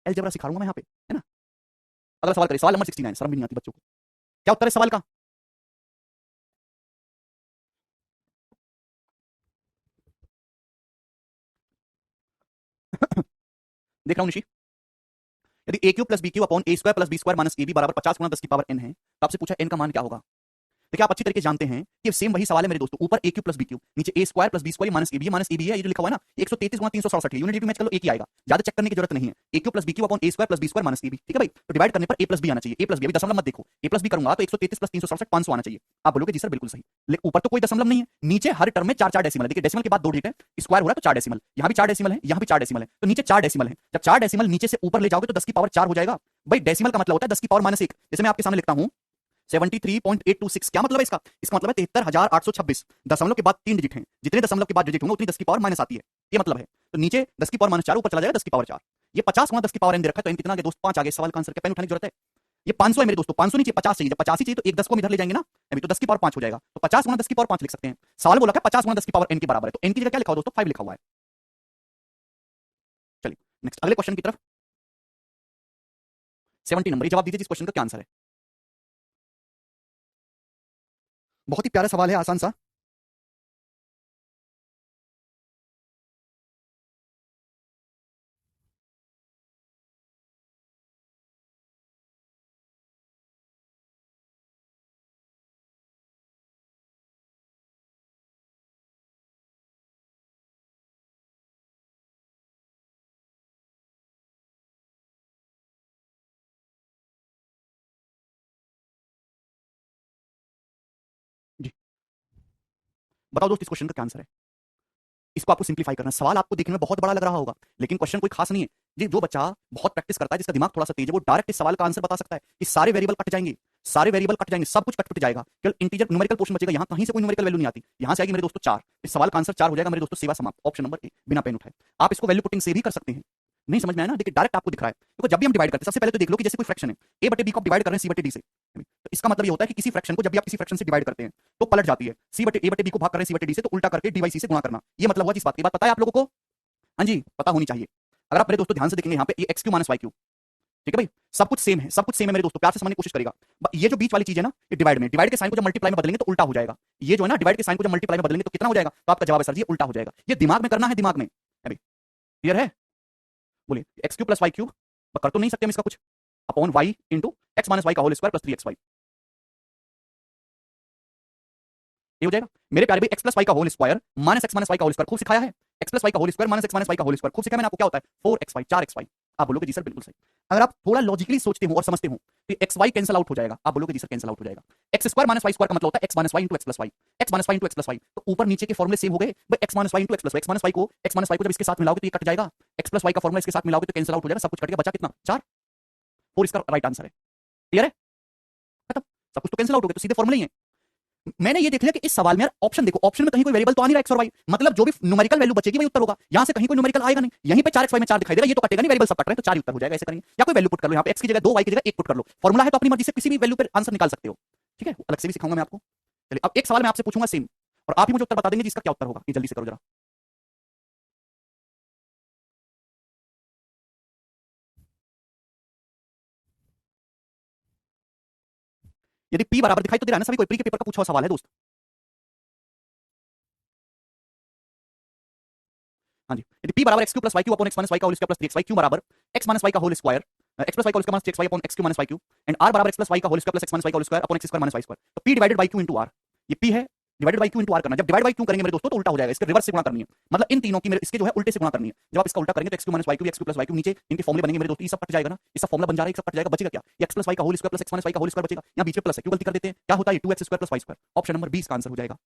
अलजेब्रा सिखाऊंगा मैं यहाँ पे, है ना? अगला सवाल करिए, सवाल नंबर 69। शर्म भी नहीं आती बच्चों को। क्या उत्तर है सवाल का? देख रहा हूं निशी। यदि A cube plus B cube upon A square plus B square minus A B बराबर 50 गुणा 10 की पावर n है, तो आपसे पूछा n का मान क्या होगा? देखिए आप अच्छी तरीके जानते हैं कि सेम वही सवाल है मेरे दोस्तों, ऊपर A cube plus B cube, नीचे A square plus B square minus A B है, ये जो लिखा हुआ है ना 133 गुणा 367 है, यूनिट डिविजन मैच कर लो, एक ही आएगा, ज्यादा चेक करने की जरूरत नहीं है। A cube plus B cube upon A square plus B square minus A B, ठीक है भाई? तो डिवाइड करने पर ए प्लस बी आना चाहिए, ए प्लस बी, अभी दशमलव मत देखो, ए प्लस बी करूंगा तो 133 प्लस 367 500 आना चाहिए। आप बोलोगे जी सर बिल्कुल सही, लेकिन ऊपर तो कोई दशमलव नहीं है, नीचे हर टर्म में 4 4 डेसिमल है। देखिए डेसिमल के बाद 2 डिजिट है, स्क्वायर हो रहा है तो 4 डेसिमल, यहाँ भी 4 डेसिमल है, यहाँ भी 4 डेसिमल है, तो नीचे 4 डेसिमल है। जब 4 डेसिमल नीचे से ऊपर ले जाओगे तो 10 की पावर 4 हो जाएगा भाई। डेसिमल का मतलब होता है 10 की पावर -1, जैसे मैं आपके सामने लिखता हूं 73.826। क्या मतलब है इसका? इसका मतलब है 73,826। दशमलव के बाद 3 डिजिट हैं, जितने दशमलव के बाद डिजिट होंगे उतनी 10 की पावर माइनस आती है, ये मतलब है। तो नीचे 10 की पावर -4, ऊपर चला जाएगा 10 की पावर 4। ये 50 गुणा 10 की पावर n दे रखा है, तो n कितना आ गया दोस्त? 5 आ गया। सवाल का आंसर क्या पेन उठाने की जरूरत है? ये 500 है मेरे दोस्तों, 500 नहीं चाहिए, 50 चाहिए। जब 50 ही चाहिए तो एक 10 को हम इधर ले जाएंगे ना, अभी तो 10 की पावर 5 हो जाएगा, तो 50 गुणा 10 की पावर 5 लिख सकते हैं। सवाल बोला है 50 गुणा 10 की पावर n के बराबर है, तो n की जगह क्या लिखा हुआ दोस्तों? 5 लिखा हुआ है। चलिए नेक्स्ट अगले क्वेश्चन की तरफ। 70 नंबर, ये जवाब दीजिए जिस क्वेश्चन का क्या आंसर है। बहुत ही प्यारा सवाल है, आसान सा। बताओ दोस्त इस क्वेश्चन का क्या आंसर है? इसको आपको सिंप्लीफाई करना है। सवाल आपको देखने में बहुत बड़ा लग रहा होगा, लेकिन क्वेश्चन कोई खास नहीं है। ये जो बच्चा बहुत प्रैक्टिस करता है, जिसका दिमाग थोड़ा सा तेज है, वो डायरेक्ट इस सवाल का आंसर बता सकता है कि सारे वेरिएबल कट जाएंगे, सारे वेरिएबल कट जाएंगे, सब कुछ कट जाएगा, केवल इंटीजर न्यूमेरिकल पोर्शन बचेगा। यहाँ कहीं से कोई न्यूमेरिकल वैल्यू नहीं आती, यहाँ से आएगी मेरे दोस्तों 4। इस सवाल का आंसर 4 हो जाएगा मेरे दोस्तों, सेवा समाप्त। ऑप्शन नंबर ए, बिना पेन उठाए। आप इसको वैल्यू पुटिंग से भी कर सकते हैं। नहीं समझ में आया ना? देखिए डायरेक्ट आपको दिख रहा है। देखो जब भी हम डिवाइड करते हैं, सबसे पहले तो देख लो कि जैसे कोई फ्रैक्शन है, ए बटे बी को आप डिवाइड कर रहे हैं सी बटे डी से, तो इसका मतलब ये होता है कि किसी फ्रैक्शन को जब भी आप किसी फ्रैक्शन से डिवाइड करते हैं तो पलट जाती है। सी बटे ए बटे बी को भाग कर रहे हैं सी बटे डी से, तो उल्टा करके डी बाई सी से गुणा करना। ये मतलब हुआ जिस बात की। बात पता है आप लोगों को? हाँ जी, पता होनी चाहिए। अगर आप मेरे दोस्तों ध्यान से देखेंगे यहाँ पे ये x cube minus Y cube, ठीक है भाई, सब कुछ सेम है, सब कुछ सेम है मेरे दोस्तों, प्यार से समझने की कोशिश करेगा। ये जो बीच वाली चीज है ना, ये डिवाइड में, डिवाइड के साइन को जब मल्टीप्लाई में बदलेंगे तो उल्टा हो जाएगा। ये जो है ना, डिवाइड के साइन को जब मल्टीप्लाई में बदलेंगे तो कितना हो जाएगा? तो आपका जवाब है सर जी ये उल्टा हो जाएगा। ये दिमाग में करना है, दिमाग में। अभी क्लियर है? बोलिए x cube plus Y cube कर तो नहीं सकते हम इसका कुछ, upon y into x minus Y का होल स्क्वायर प्लस 3xy, ये हो जाएगा मेरे प्यारे भाई। एक्स प्लस वाई का whole square minus x minus Y का होल स्क्वायर खूब सिखाया है। एक्स प्लस वाई का whole square minus x minus Y का होल स्क्वायर खूब सिखाया मैंने आपको। क्या होता है? 4xy 4xy। आप बोलोगे जी सर बिल्कुल सही। अगर आप थोड़ा लॉजिकली सोचते हो और समझते हो तो एक्स वाई कैंसिल आउट हो जाएगा। आप बोलोगे जी सर कैंसिल आउट हो जाएगा। X square minus Y square का मतलब होता है x minus Y into x plus y, x minus Y into x plus y. तो ऊपर नीचे के फॉर्मुले सेम हो गए भाई। X minus Y into x plus y, x minus y को जब इसके साथ मिलाओगे तो ये कट जाएगा। एक्स प्लस वाई का फॉर्मुला इसके साथ मिलाओगे तो कैंसिल आउट हो जाएगा, सब कुछ कट गया, बचा कितना? 4। 4 इसका राइट आंसर है। क्लियर है? खत्म, सब कुछ तो कैंसिल आउट हो गया, तो सीधे फॉर्मुले ही है। मैंने ये देख लिया कि इस सवाल में यार ऑप्शन देखो, ऑप्शन में कहीं कोई वेरिएबल तो आ नहीं रहा एक्स और वाई, मतलब जो भी न्यूमेरिकल वैल्यू बचेगी वही उत्तर होगा। यहां से कहीं कोई न्यूमेरिकल आएगा नहीं। यहीं पे 4xy में 4 दिखाई दे रहा है, ये तो कटेगा नहीं, वेरिएबल सब कट रहे हैं, तो 4 उत्तर हो जाएगा। ऐसे करेंगे या कोई वैल्यू पुट कर लो, यहां पे x की जगह 2, y की जगह 1 पुट कर लो। फॉर्मूला है तो अपनी मर्जी से किसी भी वैल्यू पर आंसर निकाल सकते हो, ठीक है? अलग से भी सिखाऊंगा मैं आपको। चलिए अब एक सवाल मैं आपसे पूछूंगा सेम, और आप ही मुझे उत्तर बता देंगे जिसका क्या उत्तर होगा। ये जल्दी से करो जरा। यदि p बराबर दिखाई तो दे रहा है ना सभी को, प्री के पेपर का पूछा हुआ सवाल है दोस्त। हाँ जी, यदि p बराबर X cube plus Y cube upon X minus Y का whole square plus 3xy, Q बराबर एक्स माइनस वाई का whole square, X plus Y का whole square minus 3xy upon X cube minus Y cube, and r बराबर X plus Y का whole square plus x minus Y का whole square upon X square minus Y square. तो p divided by Q into r, ये p है, divided by Q into r करना। जब divide by Q करेंगे मेरे दोस्तों तो उल्टा हो जाएगा, इसके रिवर्स से गुणा करनी है, मतलब इन तीनों की मेरे इसके जो है उल्टे से गुणा करनी है। जब आप इसका उल्टा करेंगे तो x cube minus Y cube, x cube plus Y cube, नीचे इनके फॉर्मुले बनेंगे मेरे दोस्तों, ये सब कट जाएगा ना, ये सब फॉर्मुला बन जा रहा है, ये सब कट जाएगा, बचेगा क्या? एक्स प्लस वाई का whole square plus x minus Y का होल स्क्वायर बचेगा। यहाँ बीच में प्लस है, क्यों गलती कर देते हैं? क्या होता है? 2x square plus Y square. Option number 20 का आंसर हो जाएगा।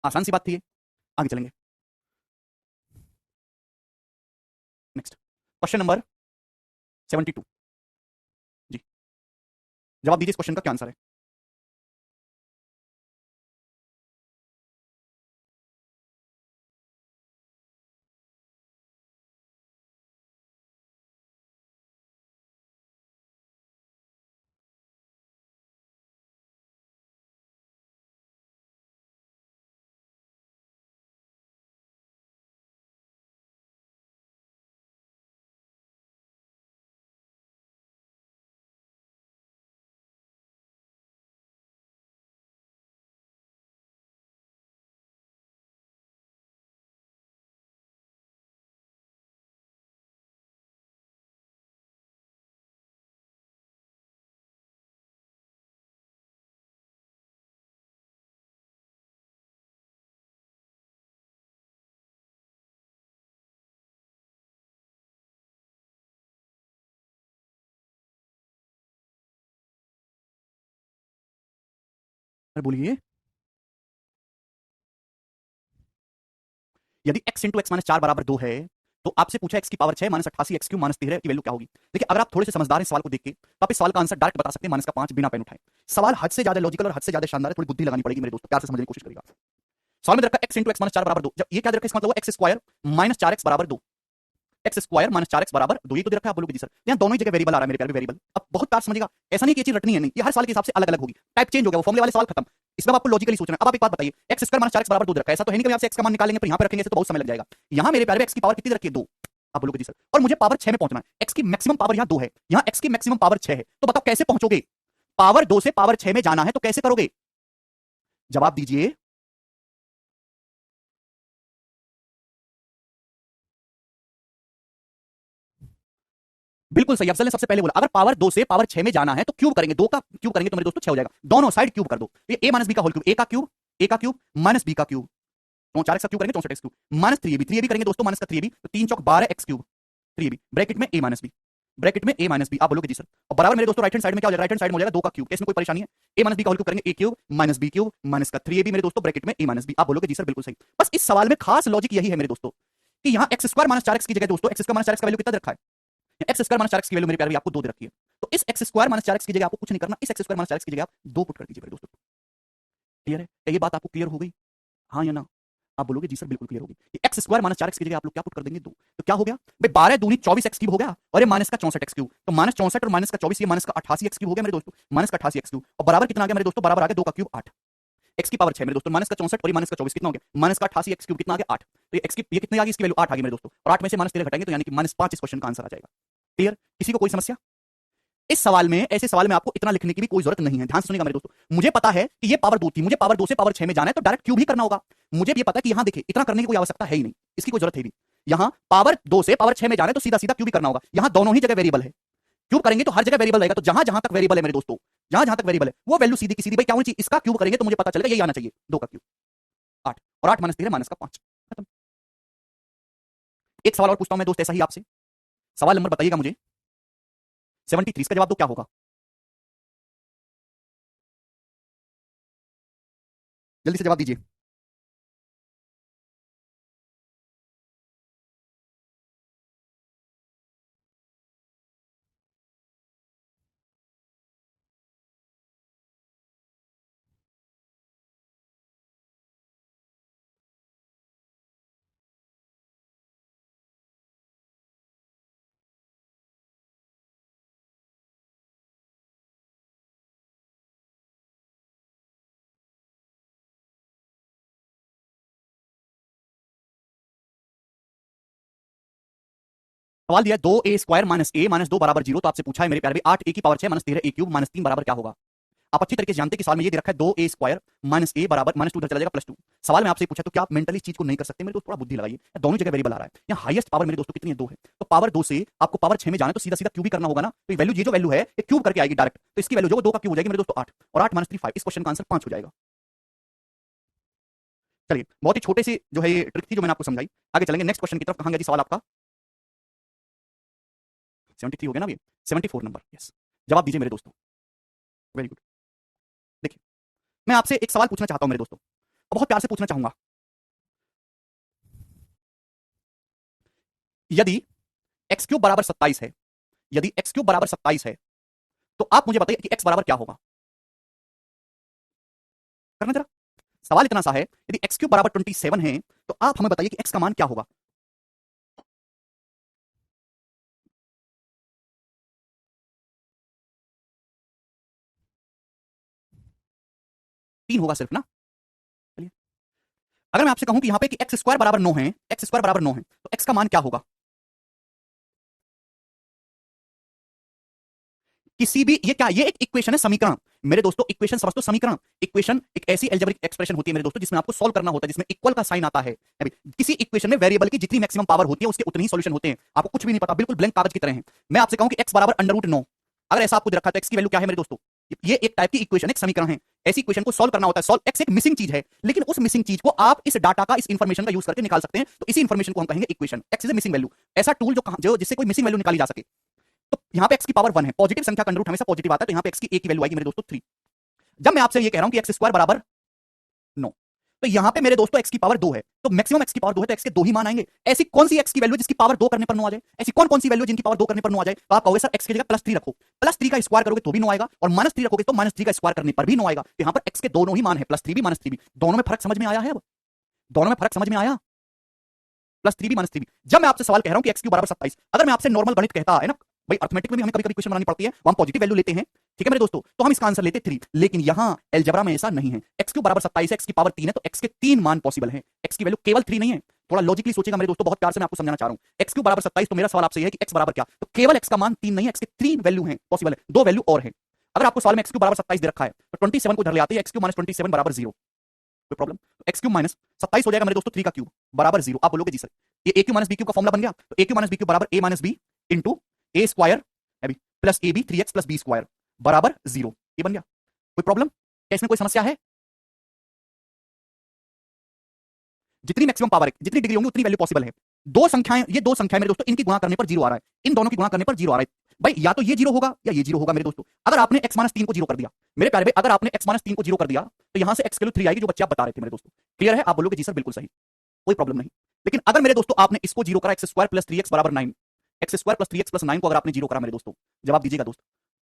आसान सी बात थी ये, आगे चलेंगे। नेक्स्ट क्वेश्चन नंबर 72 जी, जवाब दीजिए इस क्वेश्चन का क्या आंसर है? अरे बोलिए। यदि x इंटू एक्स माइनस 4 बराबर 2 है तो आपसे पूछा x की power 6 minus 88 x cube minus 13 की वैल्यू क्या होगी? देखिए अगर आप थोड़े से समझदार हैं सवाल को देख के तो आप इस सवाल का आंसर डायरेक्ट बता सकते हैं, माइनस का 5 बिना पेन उठाए। सवाल हद से ज्यादा लॉजिकल और हद से ज्यादा शानदार है, थोड़ी बुद्धि लगानी पड़ेगी मेरे दोस्तों, प्यार से समझने की कोशिश करिएगा। सवाल में रखा x इंटू एक्स माइनस 4 बराबर 2, जब ये क्या रखा, इसका मतलब एक्स स्क्वायर माइनस 4x बराबर 2, एक्स स्क्वायर माइनस 4x बराबर 2, ये तो दे रखा है। आप बोलोगे जी सर यहाँ दोनों ही जगह वेरिएबल आ रहा है मेरे प्यारे वेरिएबल। अब बहुत प्यार समझिएगा, ऐसा नहीं कि ये चीज रटनी है, नहीं, ये हर साल के हिसाब से अलग अलग होगी, टाइप चेंज हो गया, वो फॉर्मुले वाले सवाल खत्म। इसमें आपको लॉजिकली सोचना है। अब आप एक बात बताइए, एक्स स्क्वायर माइनस 4x बराबर 2 रखा है, ऐसा तो है नहीं कि आप एक्स का मान निकालेंगे फिर यहाँ पे रखेंगे, तो बहुत समय लग जाएगा। यहाँ मेरे प्यारे एक्स की पावर कितनी रखी है? 2। आप बोलोगे जी सर और मुझे पावर 6 में पहुंचना है, एक्स की मैक्सिमम पावर यहाँ 2 है, यहाँ एक्स की मैक्सिमम पावर 6 है, तो बताओ कैसे पहुंचोगे? पावर 2 से पावर 6 में जाना है तो कैसे करोगे? जवाब दीजिए। बिल्कुल सही, अफजल ने सबसे पहले बोला अगर पावर 2 से पावर 6 में जाना है तो क्यूब करेंगे, 2 का क्यूब करेंगे तो मेरे दोस्तों 6 हो जाएगा। दोनों साइड क्यूब कर दो, ये a माइनस बी का होल क्यूब, ए का क्यूब माइनस बी का क्यूब, तो 4x का क्यूब करेंगे 64x cube minus 3ab, 3ab करेंगे दोस्तों माइनस का 3ab, तो 3 चौक 12 x क्यूब, 3ab ब्रैकेट में a माइनस बी, ब्रैकेट में a माइनस बी, आप बोलोगे जी सर, और बराबर मेरे दोस्तों राइट हैंड साइड में क्या हो जाएगा, राइट हैंड साइड में हो जाएगा 2 का क्यूब, इसमें कोई परेशानी है, a माइनस बी का होल क्यूब करेंगे a cube minus b cube minus का 3ab मेरे दोस्तों ब्रैकेट में a माइनस बी, आप बोलोगे जी सर बिल्कुल सही। बस इस सवाल में खास लॉजिक यही है मेरे दोस्तों कि यहाँ एक्स स्क्वायर माइनस 4x की जगह दोस्तों एक्स स्क्वायर माइनस 4x का वैल्यू कितना दे रखा है, एक्स स्क्वायर माइनस 4x की वैल्यू मेरे प्यारे भी आपको 2 दे रखी है, तो इस एक्स स्क्वायर माइनस 4x की जगह आपको कुछ नहीं करना, इस एक्स स्क्वायर माइनस 4x की जगह आप 2 पुट कर दीजिए मेरे दोस्तों। क्लियर है, क्या ये बात आपको क्लियर हो गई, हाँ या ना, आप बोलोगे जी सर बिल्कुल क्लियर होगी। एक्स स्क्वायर माइनस 4x की जगह आप लोग क्या पुट कर देंगे 2, तो क्या हो गया भाई 12 दूनी 24 एक्स क्यूब हो गया, और ये माइनस का 64 एक्स क्यूब, तो माइनस 64 और माइनस का 24 ये माइनस का 88 एक्स क्यूब हो गया मेरे दोस्तों, माइनस का 88 एक्स क्यूब, और बराबर कितना आ गया मेरे दोस्तों, बराबर आ गया 2 का क्यूब 8 एक्स की पावर 6 मेरे दोस्तों, माइनस का 64 और माइनस का 24 कितना हो गया, माइनस का 88 एक्स क्यूब कितना आ गया 8, तो ये एक्स की ये कितनी आ गई, इसकी वैल्यू 8 आ गई मेरे दोस्तों, और 8 में से माइनस 13 घटाएंगे तो यानी कि -5 इस क्वेश्चन का आंसर आ जाएगा। क्लियर, किसी को कोई समस्या इस सवाल में, ऐसे सवाल में आपको इतना लिखने की भी कोई जरूरत नहीं है, ध्यान से सुनिएगा मेरे दोस्तों, मुझे पता है कि ये पावर 2 थी, मुझे पावर 2 से पावर 6 में जाना है तो डायरेक्ट क्यूब ही करना होगा, मुझे भी पता है कि यहां देखिए इतना करने की कोई आवश्यकता है ही नहीं, इसकी कोई जरूरत है भी, यहां पावर 2 से पावर 6 में जाना है तो सीधा सीधा क्यूब ही करना होगा, यहां दोनों ही जगह वेरिएबल है, क्यूब करेंगे तो हर जगह वेरिएबल रहेगा, तो जहां जहां तक वेरिएबल है मेरे दोस्तों, जहां जहां तक वेरिएबल है वो वैल्यू सीधी की सीधी, भाई क्या होनी चाहिए, इसका क्यूब करेंगे तो मुझे पता चलेगा यही आना चाहिए 2 का क्यूब 8, और 8 माइनस 13 माइनस का 5, खत्म। एक सवाल और पूछता हूं मैं दोस्त ऐसा ही आपसे, सवाल नंबर बताइएगा मुझे 73, इसका जवाब दो क्या होगा, जल्दी से जवाब दीजिए। सवाल दिया 2a² माइनस a माइनस 2 बराबर 0, तो आपसे पूछा है मेरे प्यारे भाई 8a की power 6 minus 13a cube minus 3 बराबर क्या होगा। आप अच्छी तरीके से जानते हैं कि सवाल में ये दे रखा है 2a² माइनस a बराबर माइनस 2 उधर चला जाएगा प्लस 2। सवाल में आपसे पूछा तो क्या आप मेंटली इस चीज को नहीं कर सकते मेरे दोस्त, थोड़ा बुद्धि लगाइए, दोनों जगह वेरिएबल आ रहा है, यहाँ हाईएस्ट पावर मेरे दोस्तों कितनी है 2 है, तो पावर 2 से आपको पावर 6 में जाना है तो सीधा सीधा क्यूब ही करना होगा ना, तो वैल्यू ये जो वैल्यू है ये क्यूब करके आएगी डायरेक्ट, तो इसकी वैल्यू जो 2 का क्यूब हो जाएगी मेरे दोस्तों 8, और 8 माइनस 3 5, इस क्वेश्चन का आंसर 5 हो जाएगा। चलिए बहुत ही छोटे से जो है ये ट्रिक थी जो मैंने आपको समझाई, आगे चलेंगे नेक्स्ट क्वेश्चन की तरफ। कहां गया जी सवाल आपका, 73 हो गया ना, ये 74 नंबर, यस, जवाब दीजिए मेरे दोस्तों, वेरी गुड। देखिए मैं आपसे एक सवाल पूछना चाहता हूं मेरे दोस्तों, और बहुत प्यार से पूछना चाहूंगा, यदि एक्स क्यूब बराबर 27 है, यदि एक्स क्यूब बराबर 27 है तो आप मुझे बताइए कि एक्स बराबर क्या होगा, करना जरा, सवाल इतना सा है यदि एक्स क्यूब बराबर 27 है तो आप हमें बताइए कि एक्स का मान क्या होगा। तीन होगा सिर्फ ना, चलिए अगर मैं आपसे कहूं कि यहां पे कि एक्स स्क्वायर बराबर 9 है, एक्स स्क्वायर बराबर 9 है तो एक्स का मान क्या होगा, किसी भी, ये क्या, ये एक इक्वेशन है, समीकरण मेरे दोस्तों, इक्वेशन समझ तो, समीकरण इक्वेशन एक ऐसी अलजेब्रिक एक्सप्रेशन होती है मेरे दोस्तों जिसमें आपको सॉल्व करना होता है, जिसमें इक्वल का साइन आता है, अभी किसी इक्वेशन में वेरिएबल की जितनी मैक्सिमम पावर होती है उसके उतने ही सॉल्यूशन होते हैं, आपको कुछ भी नहीं पता, बिल्कुल ब्लैंक कागज की तरह है। मैं आपसे कहूं कि x बराबर √9, अगर ऐसा आपको दे रखा है तो x की वैल्यू क्या है मेरे दोस्तों, ये एक टाइप की इक्वेशन, एक समीकरण है, ऐसी इक्वेशन को सॉल्व करना होता है, सॉल्व x एक मिसिंग चीज है, लेकिन उस मिसिंग चीज को आप इस डाटा का, इस इंफॉर्मेशन का यूज करके निकाल सकते हैं, तो इसी इंफॉर्मेशन को हम कहेंगे equation, x is a missing value, ऐसा टूल जो जिससे कोई मिसिंग वैल्यू निकाली जा सके। तो यहाँ पे x की पावर 1 है, पॉजिटिव संख्या का अंडर रूट हमेशा पॉजिटिव आता है, तो यहाँ पे x की a की वैल्यू आएगी मेरे दोस्तों 3। जब मैं आपसे ये कह रहा हूं कि एक्स स्क्वायर बराबर 9, तो यहां पे मेरे दोस्तों एक्स की पावर 2 है, तो मैक्सिमम एक्स की पावर 2 है तो एक्स के 2 ही मान आएंगे। ऐसी कौन सी एक्स की वैल्यू जिसकी पावर 2 करने पर 9 आ जाए, ऐसी कौन कौन सी वैल्यू जिनकी पावर 2 करने पर 9 आ जाए, तो आप कहोगे सर एक्स की जगह +3 रखो, +3 का स्क्वायर करोगे तो भी 9 आएगा, और -3 रखोगे तो -3 का स्क्वायर करने पर भी 9 आएगा, तो यहां पर एक्स के दोनों ही मान है, +3 भी -3 भी, दोनों में फर्क समझ में आया है, अब दोनों में फर्क समझ में आया, +3 भी -3 भी। जब मैं आपसे सवाल कह रहा हूं कि एक्स क्यूब बराबर 27, अगर मैं आपसे नॉर्मल गणित कहता है ना भाई, अर्थमेटिक में भी हमें कभी कभी क्वेश्चन बनानी पड़ती है, वो हम पॉजिटिव वैल्यू लेते हैं, ठीक है मेरे दोस्तों, तो हम इसका आंसर लेते 3, लेकिन यहां अलजेब्रा में ऐसा नहीं है, एक्स क्यूब बराबर 27 है, एक्स की पावर 3 है, तो एक्स के 3 मान पॉसिबल है, एक्स की वैल्यू केवल 3 नहीं है, थोड़ा लॉजिकली सोचेगा मेरे दोस्तों, बहुत प्यार से मैं आपको समझाना चाह रहा हूं, एक्स क्यूब बराबर 27, तो मेरा सवाल आपसे है कि एक्स बराबर क्या, तो केवल एक्स का मान 3 नहीं है, एक्स के 3 वैल्यू है, पॉसिबल है, 2 वैल्यू और है। अगर आपको सवाल में एक्स क्यूब बराबर 27 दे रखा है तो 27 को इधर ले आते हैं, एक्स क्यूब -27 बराबर 0, कोई प्रॉब्लम, एक्स क्यूब माइनस 27 हो जाएगा मेरे दोस्तों 3 का क्यूब बराबर 0, आप बोलोगे जी सर ये A cube minus B cube का फॉर्मुला बन गया, तो A cube minus B cube बराबर ए minus B into A square plus A B 3x plus B square बराबर 0, ये बन गया, कोई प्रॉब्लम, क्या इसमें कोई समस्या है, जितनी मैक्सिमम पावर है, जितनी डिग्री होंगी उतनी वैल्यू पॉसिबल है, दो संख्याएं, ये दो संख्याएं मेरे दोस्तों, इनकी गुणा करने पर 0 आ रहा है, इन दोनों की गुणा करने पर 0 आ रहा है, भाई या तो ये जीरो होगा या ये जीरो होगा मेरे दोस्तों। अगर आपने x माइनस 3 को जीरो कर दिया मेरे प्यारे भाई, अगर आपने x माइनस 3 को जीरो कर दिया तो यहां से x की वैल्यू 3 आएगी, जो बच्चे आप बता रहे थे मेरे दोस्तों। क्लियर है? आप बोलोगे जी सर बिल्कुल सही, कोई प्रॉब्लम नहीं। लेकिन अगर मेरे दोस्तों आपने इसको जीरो करा, x स्क्वायर प्लस 3x बराबर 9, x square plus 3x plus 9 को अगर आपने जीरो करा मेरे दोस्तों, जवाब दीजिएगा दोस्त,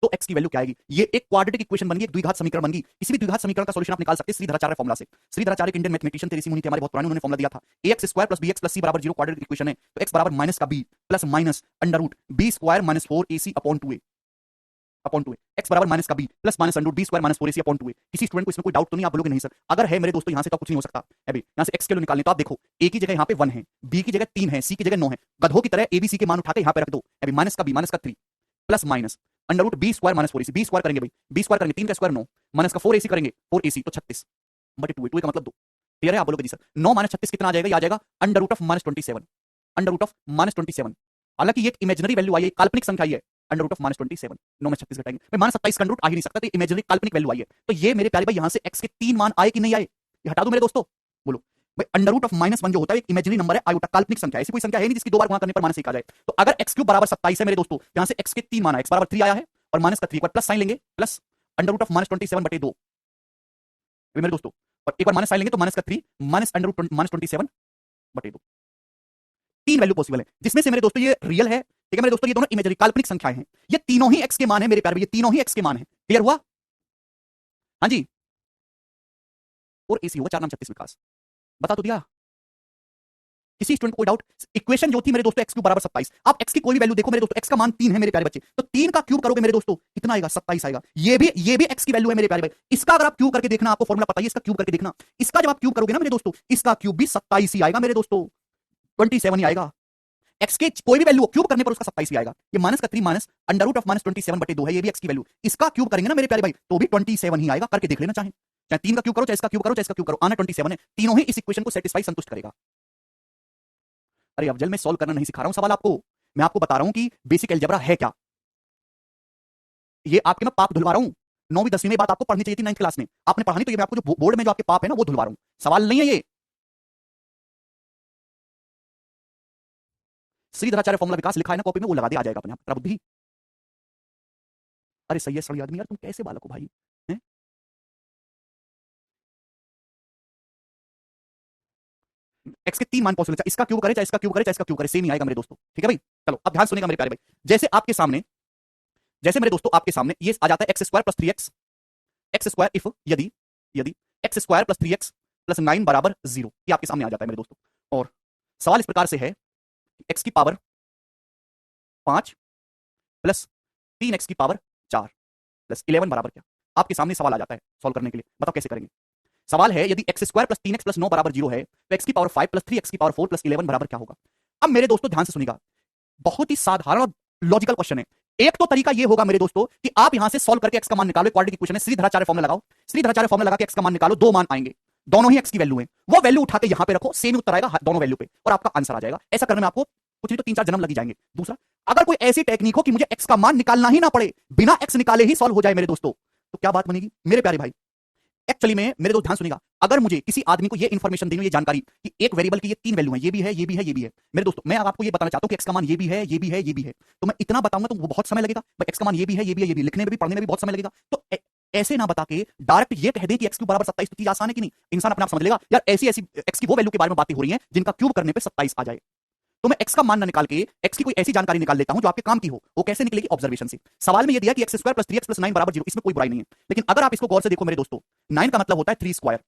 तो x की वैल्यू क्या आएगी? ये एक क्वाड्रेटिक इक्वेशन बन गई, एक द्विघात समीकरण बन गई। किसी भी द्विघात समीकरण का सॉल्यूशन आप निकाल सकते हैं श्रीधराचार्य फॉर्मुला से। श्रीधराचार्य इंडियन मैथमेटिशियन थे, ऋषि मुनि थे हमारे, बहुत पुराने, उन्होंने फॉर्मुला दिया था ax square plus bx plus c बराबर 0, क्वाड्रेटिक इक्वेशन है। तो x बराबर माइनस का b plus minus under root b square minus 4ac upon 2a upon 2a, x बराबर माइनस का b plus minus under root b square minus 4ac upon 2a। किसी student को इसमें कोई डाउट तो नहीं? आप बोलोगे नहीं सर, अगर है मेरे दोस्तों यहां से तो कुछ नहीं हो सकता। अभी यहां से x के लिए निकालने, तो आप देखो a की जगह यहां पे 1 है, b की जगह 3 है, c की जगह 9 है, गधों की तरह abc के मान उठा के यहां पे रख दो। अभी माइनस का b माइनस का 3 plus minus under root b square minus 4ac, b square करेंगे भाई, बी स्क्वायर करेंगे 3 का स्क्वायर 9 माइनस का 4ac करेंगे 4ac, तो 36 बटे 2, 2 का मतलब 2। क्लियर है? आप बोलोगे जी सर 9 माइनस 36 कितना आ जाएगा? ये आ जाएगा under root of minus 27, under root of minus 27। हालांकि ये एक इमेजिनरी वैल्यू आई है, काल्पनिक संख्या आई है, अंडर रूट ऑफ माइनस 27, 9 में 36 घटाएंगे भाई, माइनस 27 का अंडर रूट आ ही नहीं सकता, तो इमेजिनरी काल्पनिक वैल्यू आई है। तो ये मेरे प्यारे भाई यहां से x के 3 मान आए कि नहीं आए? ये हटा दो मेरे दोस्तों, बोलो भाई। अंडर रूट ऑफ माइनस 1 जो होता है एक इमेजिनरी नंबर है, आयोटा, काल्पनिक संख्या है, ऐसी कोई संख्या है नहीं जिसकी 2 बार गुणा करने पर माइनस 1 आ जाए। तो अगर x क्यूब बराबर 27 है मेरे दोस्तों, यहां से x के 3 मान आए, x बराबर 3 आया है और माइनस का 3, एक बार प्लस साइन लेंगे, plus under root of minus 27 बटे 2 मेरे दोस्तों, और एक बार माइनस साइन लेंगे तो माइनस का 3 माइनस अंडर रूट माइनस 27 बटे 2। 3 वैल्यू पॉसिबल है, जिसमें से मेरे दोस्तों ये रियल है, ठीक है मेरे दोस्तों, ये दोनों इमेजिनरी काल्पनिक संख्याएं हैं, ये तीनों ही x के मान है मेरे प्यारे भाई, ये तीनों ही x के मान है। क्लियर हुआ? हाँ जी। और AC होगा 4 नाम 36 विकास, बता तो दिया। किसी स्टूडेंट को कोई डाउट? इक्वेशन जो थी मेरे दोस्तों x क्यूब बराबर 27, आप x की कोई भी वैल्यू देखो मेरे दोस्तों, x का मान 3 है मेरे प्यारे बच्चे, तो 3 का क्यूब करोगे मेरे दोस्तों कितना आएगा? 27 आएगा। ये भी x की वैल्यू है मेरे प्यारे भाई, इसका अगर आप क्यूब करके देखना, आपको फॉर्मूला पता है, इसका क्यूब करके देखना, इसका जब आप क्यूब करोगे ना मेरे दोस्तों, इसका क्यूब भी 27 ही आएगा मेरे दोस्तों, 27 ही आएगा। x के कोई भी वैल्यू क्यूब करने पर उसका 27 ही आएगा। ये माइनस का 3 minus under root of minus 27 बटे 2 है, ये भी x की वैल्यू, इसका क्यूब करेंगे ना मेरे प्यारे भाई तो भी 27 ही आएगा। करके देख लेना, चाहे 3 का क्यूब करो, चाहे इसका क्यूब करो, चाहे इसका क्यूब करो, आना 27 है। तीनों ही इस इक्वेशन को सेटिस्फाई, संतुष्ट करेगा। अरे अफजल मैं सॉल्व करना नहीं सिखा रहा हूं सवाल आपको, मैं आपको बता रहा हूं कि बेसिक अलजेब्रा है क्या। ये आपके मैं पाप धुलवा रहा हूं, 9वीं 10वीं में बात आपको पढ़नी चाहिए थी 9th क्लास में, आपने पढ़ा नहीं, तो ये मैं आपको जो बोर्ड में जो आपके पाप है ना वो धुलवा रहा हूं, सवाल नहीं है ये। श्रीधराचार्य फॉर्मूला विकास लिखा है ना कॉपी में, वो लगा दे, आ जाएगा अपने आप बुद्धि। अरे सही है सड़ी आदमी यार, तुम कैसे बालक हो भाई हैं? x के 3 मान पॉसिबल, इसका क्यूब करे, चाहे इसका क्यूब करे, चाहे इसका क्यूब करे, सेम ही आएगा मेरे दोस्तों। ठीक है भाई, चलो अब ध्यान सुनेगा मेरे प्यारे भाई। जैसे आपके सामने, जैसे मेरे दोस्तों आपके सामने ये आ जाता है x square plus 3x, x square if यदि यदि x square plus 3x plus 9 बराबर 0, ये आपके सामने आ जाता है मेरे दोस्तों। और सवाल इस प्रकार से है, x की पावर 5 प्लस 3x की पावर 4 प्लस 11 बराबर क्या? आपके सामने सवाल आ जाता है सॉल्व करने के लिए, बताओ कैसे करेंगे। सवाल है यदि x square plus 3x plus 9 बराबर 0 है तो x की पावर 5 प्लस 3x की पावर 4 प्लस 11 बराबर क्या होगा? अब मेरे दोस्तों ध्यान से सुनिएगा, बहुत ही साधारण और लॉजिकल क्वेश्चन है। एक तो तरीका ये होगा मेरे दोस्तों कि आप यहां से सॉल्व करके x का मान निकालो, क्वाड्रेटिक इक्वेशन है, श्रीधराचार्य फॉर्मूला लगाओ, श्रीधराचार्य फॉर्मूला लगा के x का मान निकालो, दो मान आएंगे, दोनों ही x की वैल्यू है, वो वैल्यू उठा के यहां पे रखो, सेम उत्तर आएगा दोनों वैल्यू पे और आपका आंसर आ जाएगा। ऐसा करने में आपको कुछ नहीं तो 3-4 जन्म लग जाएंगे। दूसरा, अगर कोई ऐसी टेक्निक हो कि मुझे x का मान निकालना ही ना पड़े, बिना x निकाले ही सॉल्व हो जाए मेरे दोस्तों, तो क्या बात बनेगी मेरे प्यारे भाई। एक्चुअली में मेरे दोस्त ध्यान सुनेगा, अगर मुझे किसी आदमी को ये इंफॉर्मेशन देनी हो, ये जानकारी कि एक वेरिएबल की ये 3 वैल्यू है, ये भी है, ये भी है, ये भी है, मेरे दोस्तों मैं आपको ये बताना चाहता हूं कि एक्स का मान ये भी है, ये भी है, ये भी है, तो मैं इतना बताऊंगा तो वो बहुत समय लगेगा। एक्स का मान ये भी है, ये भी है, ये भी, लिखने में भी पढ़ने में भी बहुत समय लगेगा। तो ऐसे ना बता के डायरेक्ट ये कह दे कि एक्स क्यूब बराबर 27, तो चीज आसान है कि नहीं? इंसान अपने आप समझ लेगा यार, ऐसी ऐसी एक्स की वो वैल्यू के बारे में बातें हो रही हैं जिनका क्यूब करने पे 27 आ जाए। तो मैं x का मान ना निकाल के x की कोई ऐसी जानकारी निकाल लेता हूं जो आपके काम की हो। वो कैसे निकलेगी? ऑब्जर्वेशन से। सवाल में ये दिया कि x square plus 3x plus 9 बराबर 0, इसमें कोई बुराई नहीं है, लेकिन अगर आप इसको गौर से देखो मेरे दोस्तों, 9 का मतलब होता है 3 स्क्वायर,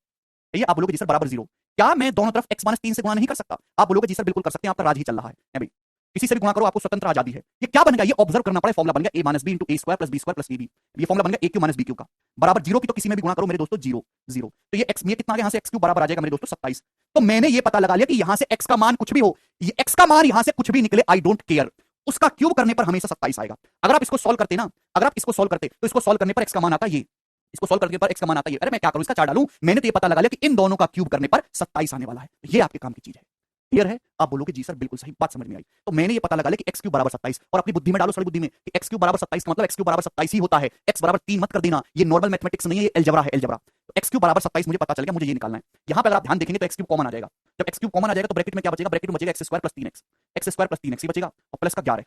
ये आप बोलोगे जी सर बराबर 0, क्या मैं दोनों तरफ x माइनस 3 से गुणा नहीं कर सकता? आप बोलोगे जी सर बिल्कुल कर सकते हैं, आपका राज ही चल रहा है भाई, किसी से भी गुणा करो, आपको स्वतंत्र आजादी है। ये क्या बनेगा? ये ऑब्जर्व करना पड़े, फॉर्मुला बन गया a minus B into A square plus B square plus ab, ये फॉर्मुला बन गया a cube minus B cube का, बराबर 0 की तो किसी में भी गुणा करो मेरे दोस्तों 0 0, तो ये x, ये कितना आ गया, यहां से x क्यू बराबर आ जाएगा मेरे दोस्तों 27। तो मैंने ये पता लगा लिया कि यहां से x का मान कुछ भी हो, ये x का मान यहां से कुछ भी निकले, आई डोंट केयर, उसका क्यूब करने पर हमेशा 27 आएगा। अगर आप इसको सॉल्व करते ना, अगर आप इसको सॉल्व करते तो इसको सॉल्व करने पर x का मान आता ये, इसको सॉल्व करने पर x का मान आता है, अरे मैं क्या करूं, इसका चार डालूं, मैंने तो ये पता लगा लिया कि इन दोनों का क्यूब करने पर 27 आने वाला है। ये आपके काम की चीज है। क्लियर है? आप बोलोगे जी सर बिल्कुल सही, बात समझ में आई। तो मैंने ये पता लगा लिया कि x क्यूब बराबर 27, और अपनी बुद्धि में डालो, सारी बुद्धि में, कि x क्यूब बराबर 27 का मतलब x क्यूब बराबर 27 ही होता है, x बराबर 3 मत कर देना, ये नॉर्मल मैथमेटिक्स नहीं है, ये अलजेब्रा है, अलजेब्रा। तो x क्यूब बराबर 27 मुझे पता चल गया, मुझे ये निकालना है। यहां पे अगर आप ध्यान देखेंगे तो x क्यूब कॉमन आ जाएगा, जब x क्यूब कॉमन आ जाएगा तो ब्रैकेट में क्या बचेगा? ब्रैकेट में बचेगा x square plus 3x, x square plus 3x ही बचेगा, और प्लस का 11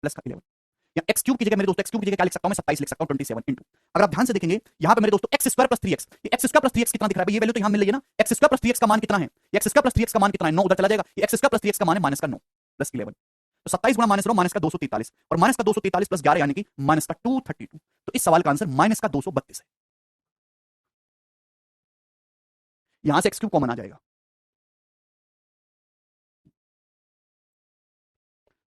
प्लस का 11। या एक्स क्यूब की जगह मेरे दोस्तों एक्स क्यूब की जगह क्या लिख सकता हूं मैं 27 लिख सकता हूं 27 इंटू। अगर आप ध्यान से देखेंगे यहां पे मेरे दोस्तों एक्स स्क्वायर प्लस 3x, ये एक्स स्क्वायर प्लस 3x कितना दिख रहा है भाई, ये वैल्यू तो यहां मिल रही है ना, एक्स स्क्वायर प्लस 3x का मान कितना है, एक्स स्क्वायर प्लस 3x का मान कितना है 9 उधर चला जाएगा, ये एक्स स्क्वायर प्लस 3x का मान है माइनस का 9 प्लस 11, तो 27 गुणा माइनस 9 माइनस का 243 और माइनस का 243 प्लस 11 यानी कि माइनस का 232, तो इस सवाल का आंसर माइनस का 232 है। यहां से एक्स क्यूब कॉमन आ जाएगा।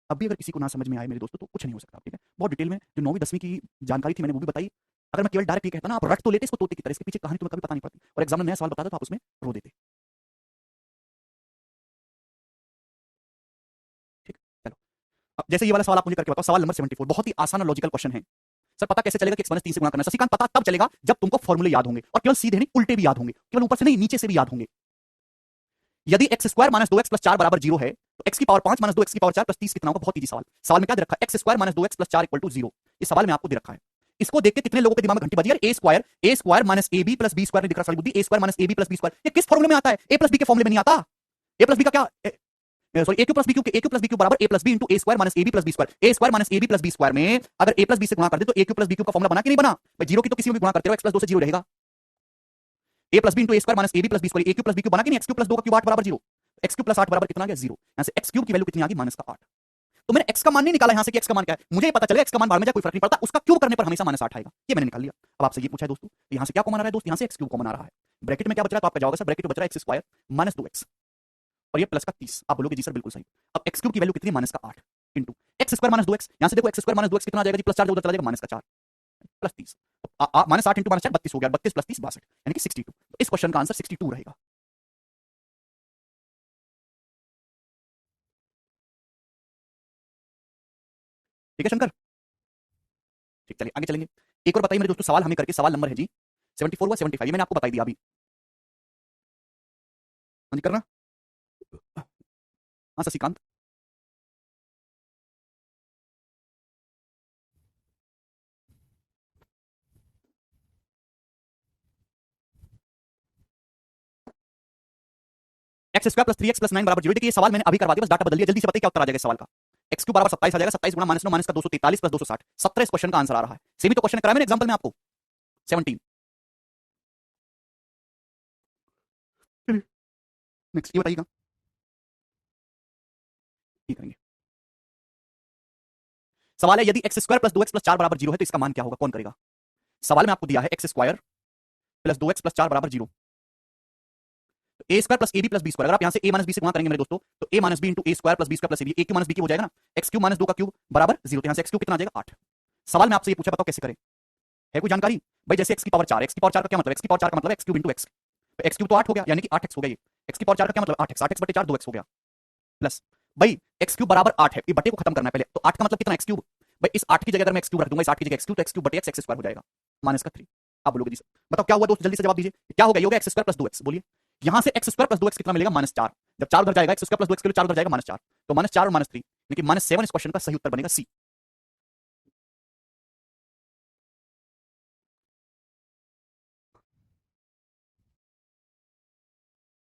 अब भी अगर किसी को ना समझ में आए मेरे दोस्तों तो कुछ नहीं हो सकता, ठीक है, बहुत डिटेल में जो 9वीं 10वीं की जानकारी थी मैंने वो भी बताई। अगर मैं केवल डायरेक्ट ये कहता ना आप रट तो लेते इसको तोते की तरह, इसके पीछे कहानी तुम्हें कभी पता नहीं पड़ती, और एग्जाम में नया सवाल बताता तो आप उसमें रो देते। ठीक, चलो अब जैसे ये वाला सवाल आप मुझे करके बताओ, सवाल नंबर 74 बहुत ही आसान और लॉजिकल क्वेश्चन है। सर पता कैसे चलेगा कि x 3 से गुणा करना, शशिकांत पता तब चलेगा जब तुमको फॉर्मूले याद होंगे, और केवल सीधे नहीं उल्टे भी याद होंगे, केवल ऊपर से नहीं नीचे से भी याद होंगे। यदि x square minus 2x plus 4 बराबर 0 है तो x की पावर 5 माइनस 2 x की पावर 4 प्लस 30 कितना होगा, बहुत इजी सवाल। सवाल में क्या दे रखा है, x square minus 2x plus 4 equal to 0, इस सवाल में आपको दे रखा है। इसको देख के कितने लोगों के दिमाग में घंटी बजी, यार A square minus A B plus B square दिख रहा, सारी बुद्धि A square minus A B plus B square, ये किस फॉर्मूले में आता है, ए प्लस बी के फॉर्मूले में नहीं आता। ए प्लस बी का क्या, sorry A cube plus B cube, A cube plus B cube बराबर ए plus B into A square minus A B plus B square, A square minus A B plus B square में अगर ए plus B से गुणा कर दे तो A cube plus B cube का formula बना कि नहीं बना भाई, जीरो की तो किसी में भी गुणा करते हो एक्स प्लस 2 से 0 रहेगा, A plus B into A square minus A B plus B square, A cube plus B cube बना कि नहीं, एक्स क्यू प्लस 2 का क्यूब 8 बराबर 0, एक्स क्यू प्लस 8 बराबर कितना आ गया 0, यहां से एक्स क्यूब की वैल्यू कितनी आ गई माइनस का 8। तो मैंने एक्स का मान नहीं निकाला यहां से कि एक्स का मान क्या है, मुझे पता चलेगा एक्स का मान बाहर में जाए कोई फर्क नहीं पड़ता, उसका क्यूब करने पर हमेशा माइनस 8 आएगा, ये मैंने निकाल लिया। अब आपसे ये पूछा है दोस्तों यहां से क्या कॉमन आ रहा है दोस्त, यहां से एक्स क्यूब कॉमन आ रहा है, ब्रैकेट में क्या बच रहा है तो आपका जाओगे सर ब्रैकेट में बच रहा है एक्स स्क्वायर माइनस 2x और ये प्लस का 30, आप बोलोगे जी सर बिल्कुल सही। अब एक्स क्यूब की वैल्यू कितनी माइनस का 8 into x square minus 2x, यहां से देखो एक्स स्क्वायर माइनस 2x कितना आ जाएगा जी, प्लस 4 उधर चला जाएगा माइनस का 4 प्लस 30, माइनस 8 इंटू माइनस 4 32 हो गया, 32 प्लस 30 62 यानी कि 62, तो इस क्वेश्चन का आंसर 62 रहेगा। ठीक है शंकर, ठीक चलिए आगे चलेंगे। एक और बताइए मेरे दोस्तों सवाल हमें करके, सवाल नंबर है जी 74 व 75, ये मैंने आपको बताई दिया अभी, हाँ जी करना, हाँ Shashikant, x square plus 3x plus 9 बराबर 0, देखिए ये सवाल मैंने अभी करवा दिया, बस डाटा बदल दिया, जल्दी से बताइए क्या उत्तर आ जाएगा इस सवाल का। एक्स क्यूब बराबर 27 आ जाएगा, 27 गुणा माइनस 9 माइनस का 243 प्लस 260, 17 इस क्वेश्चन का आंसर आ रहा है। सेमी तो क्वेश्चन कराया मैंने एग्जांपल में आपको 17। नेक्स्ट ये बताइएगा, ये करेंगे। सवाल है यदि x square plus 2x plus 4 बराबर 0 है तो इसका मान क्या होगा, कौन करेगा। सवाल में आपको दिया है x square plus 2x plus 4 बराबर 0, A square plus A B plus B square, अगर आप यहां से ए माइनस बी से गुणा करेंगे मेरे दोस्तों तो A minus B into A square plus B square plus A B, A cube minus B cube हो जाएगा ना, एक्स क्यू माइनस 2 का क्यूब बराबर 0, तो यहां से एक्स क्यू कितना आ जाएगा 8। सवाल में आपसे ये पूछा बताओ कैसे करें, है कोई जानकारी भाई, जैसे एक्स की पावर 4, एक्स की पावर 4 का क्या मतलब, एक्स की पावर 4 का मतलब एक्स क्यूब इंटू एक्स, तो एक्स क्यूब तो 8 हो गया यानी कि 8x हो गया, ये एक्स की पावर 4 का क्या मतलब 8x, 8x बटे 4 2x हो गया, प्लस भाई एक्स क्यूब बराबर 8 है, ये बटे को खत्म करना है पहले, तो 8 का मतलब कितना एक्स क्यूब भाई, इस 8 की जगह अगर मैं एक्स क्यूब रख दूंगा, इस 8 की जगह एक्स क्यूब, तो एक्स क्यूब बटे एक्स स्क्वायर हो जाएगा माइनस का 3। आप बोलोगे जी सर बताओ क्या हुआ दोस्त, जल्दी से जवाब दीजिए क्या होगा, ये होगा एक्स स्क्वायर प्लस 2x, बोलिए यहां से एक्स स्क्वायर प्लस 2x कितना मिलेगा माइनस 4, जब 4 उधर जाएगा एक्स स्क्वायर प्लस 2x के लिए 4 उधर जाएगा माइनस 4, तो माइनस 4 और माइनस 3 यानी कि माइनस 7 इस क्वेश्चन का सही उत्तर बनेगा C.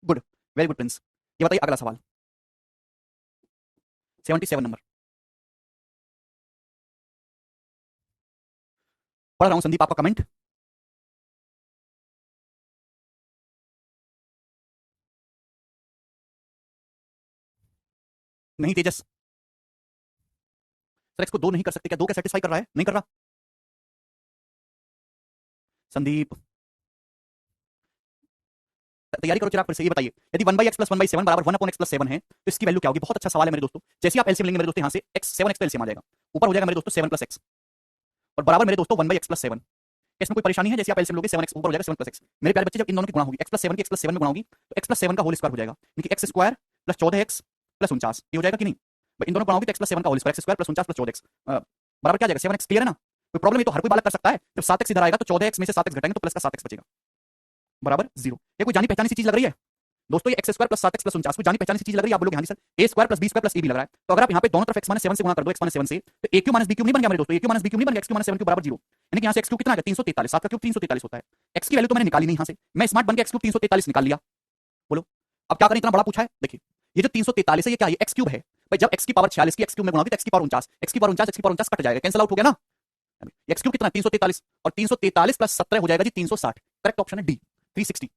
Good, very good Prince. ये बताइए अगला सवाल 77 नंबर, पढ़ रहा हूं संदीप आपका कमेंट, नहीं तेजस सर एक्स को 2 नहीं कर सकते क्या, 2 क्या सेटिस्फाई कर रहा है, नहीं कर रहा संदीप, तैयारी करो चिराग फिर से। ये बताइए यदि 1/x प्लस 1/7 बराबर 1/x प्लस 7 है तो इसकी वैल्यू क्या होगी, बहुत अच्छा सवाल है मेरे दोस्तों। जैसे आप एलसीएम लेंगे मेरे दोस्तों, यहां से x 7x तो एलसीएम आ जाएगा, ऊपर हो जाएगा मेरे दोस्तों 7 प्लस x और बराबर मेरे दोस्तों 1/x प्लस 7, इसमें कोई परेशानी है, जैसे आप एलसीएम लोगे 7x ऊपर हो जाएगा 7 प्लस x, मेरे प्यारे बच्चे जब इन दोनों की गुणा होगी x प्लस 7 की x प्लस 7 में गुणा होगी तो x प्लस 7 का होल स्क्वायर हो जाएगा, यानी कि x square plus 14x plus 49, ये हो जाएगा कि नहीं भाई, इन दोनों गुणा होगी तो x प्लस 7 का whole square, x square plus 49 plus 14x बराबर क्या आ जाएगा 7x, क्लियर है ना, कोई प्रॉब्लम नहीं, तो हर कोई बालक कर सकता है, जब 7x इधर आएगा तो 14x में से 7x घटाएंगे तो प्लस का 7x बचेगा बराबर 0। ये कोई जानी पहचानी सी चीज लग रही है दोस्तों, ये x square plus 7x plus 49 कोई जानी पहचानी सी चीज लग रही है, आप बोलोगे हाँ जी sir A square plus B square plus A भी लग रहा है, तो अगर आप यहाँ पे दोनों तरफ x माइनस 7 से गुणा कर दो, x माइनस 7 से तो a cube minus b Q नहीं बन गया मेरे दोस्तों, a cube minus b Q नहीं बन गया, x क्यू माइनस 7 क्यू बराबर 0, यानी कि यहाँ से x क्यू कितना आ गया 343, 7 का क्यूब 343 होता है, x की वैल्यू तो मैंने निकाली नहीं यहाँ से, मैं स्मार्ट बन के x क्यूब 343 निकाल लिया, बोलो अब क्या करें, इतना बड़ा पूछा है, देखिए ये जो 343 है ये क्या है, x क्यूब है भाई जब x की पावर 46 की x क्यूब में गुणा होगी तो x की पावर 49, x की पावर 49, x की पावर 49 कट जाएगा, कैंसिल आउट हो गया ना। x क्यूब कितना 343, और 343 प्लस 17 हो जाएगा जी 360। करेक्ट ऑप्शन है डी 360।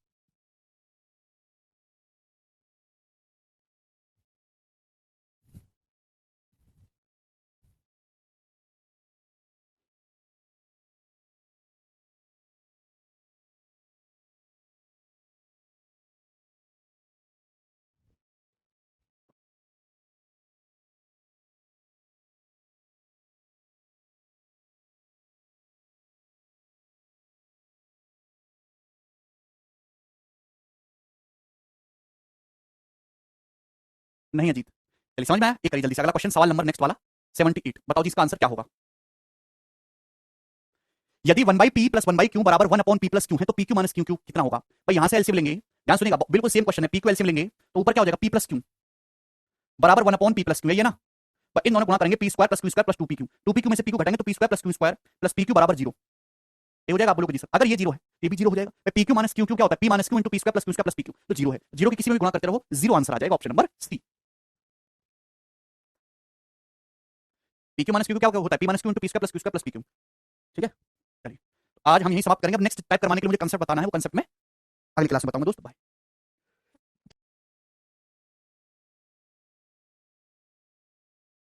नहीं अजीत, चलिए समझ में आया, ये करिए जल्दी से अगला क्वेश्चन, सवाल नंबर नेक्स्ट वाला 78। बताओ जी इसका आंसर क्या होगा। यदि 1/p प्लस 1/q बराबर 1/p प्लस q है तो pq माइनस qq कितना होगा। भाई यहां से एलसीएम लेंगे, ध्यान सुनिएगा, बिल्कुल सेम क्वेश्चन है, p को एलसीएम लेंगे तो ऊपर क्या हो जाएगा, p प्लस q बराबर 1/p प्लस q है ये ना। इन दोनों गुणा करेंगे p square plus q square plus 2pq, 2pq में से p को घटाएंगे तो p square plus q square plus pq बराबर 0। ये हो जाएगा, आप बोलोगे जी सर अगर ये 0 है ये भी 0 हो जाएगा। pq माइनस qq क्या होता है, p minus q into p square plus q square plus pq, तो 0 है, 0 की किसी में भी गुणा करते रहो 0 आंसर आ जाएगा, option number C. pq minus q क्या होता है, p minus q into p square plus q square plus pq। ठीक है, चलिए आज हम यही समाप्त करेंगे। अब नेक्स्ट टाइप करवाने के लिए मुझे कंसेप्ट बताना है, वो कंसेप्ट में अगली क्लास में बताऊंगा दोस्तों। बाय।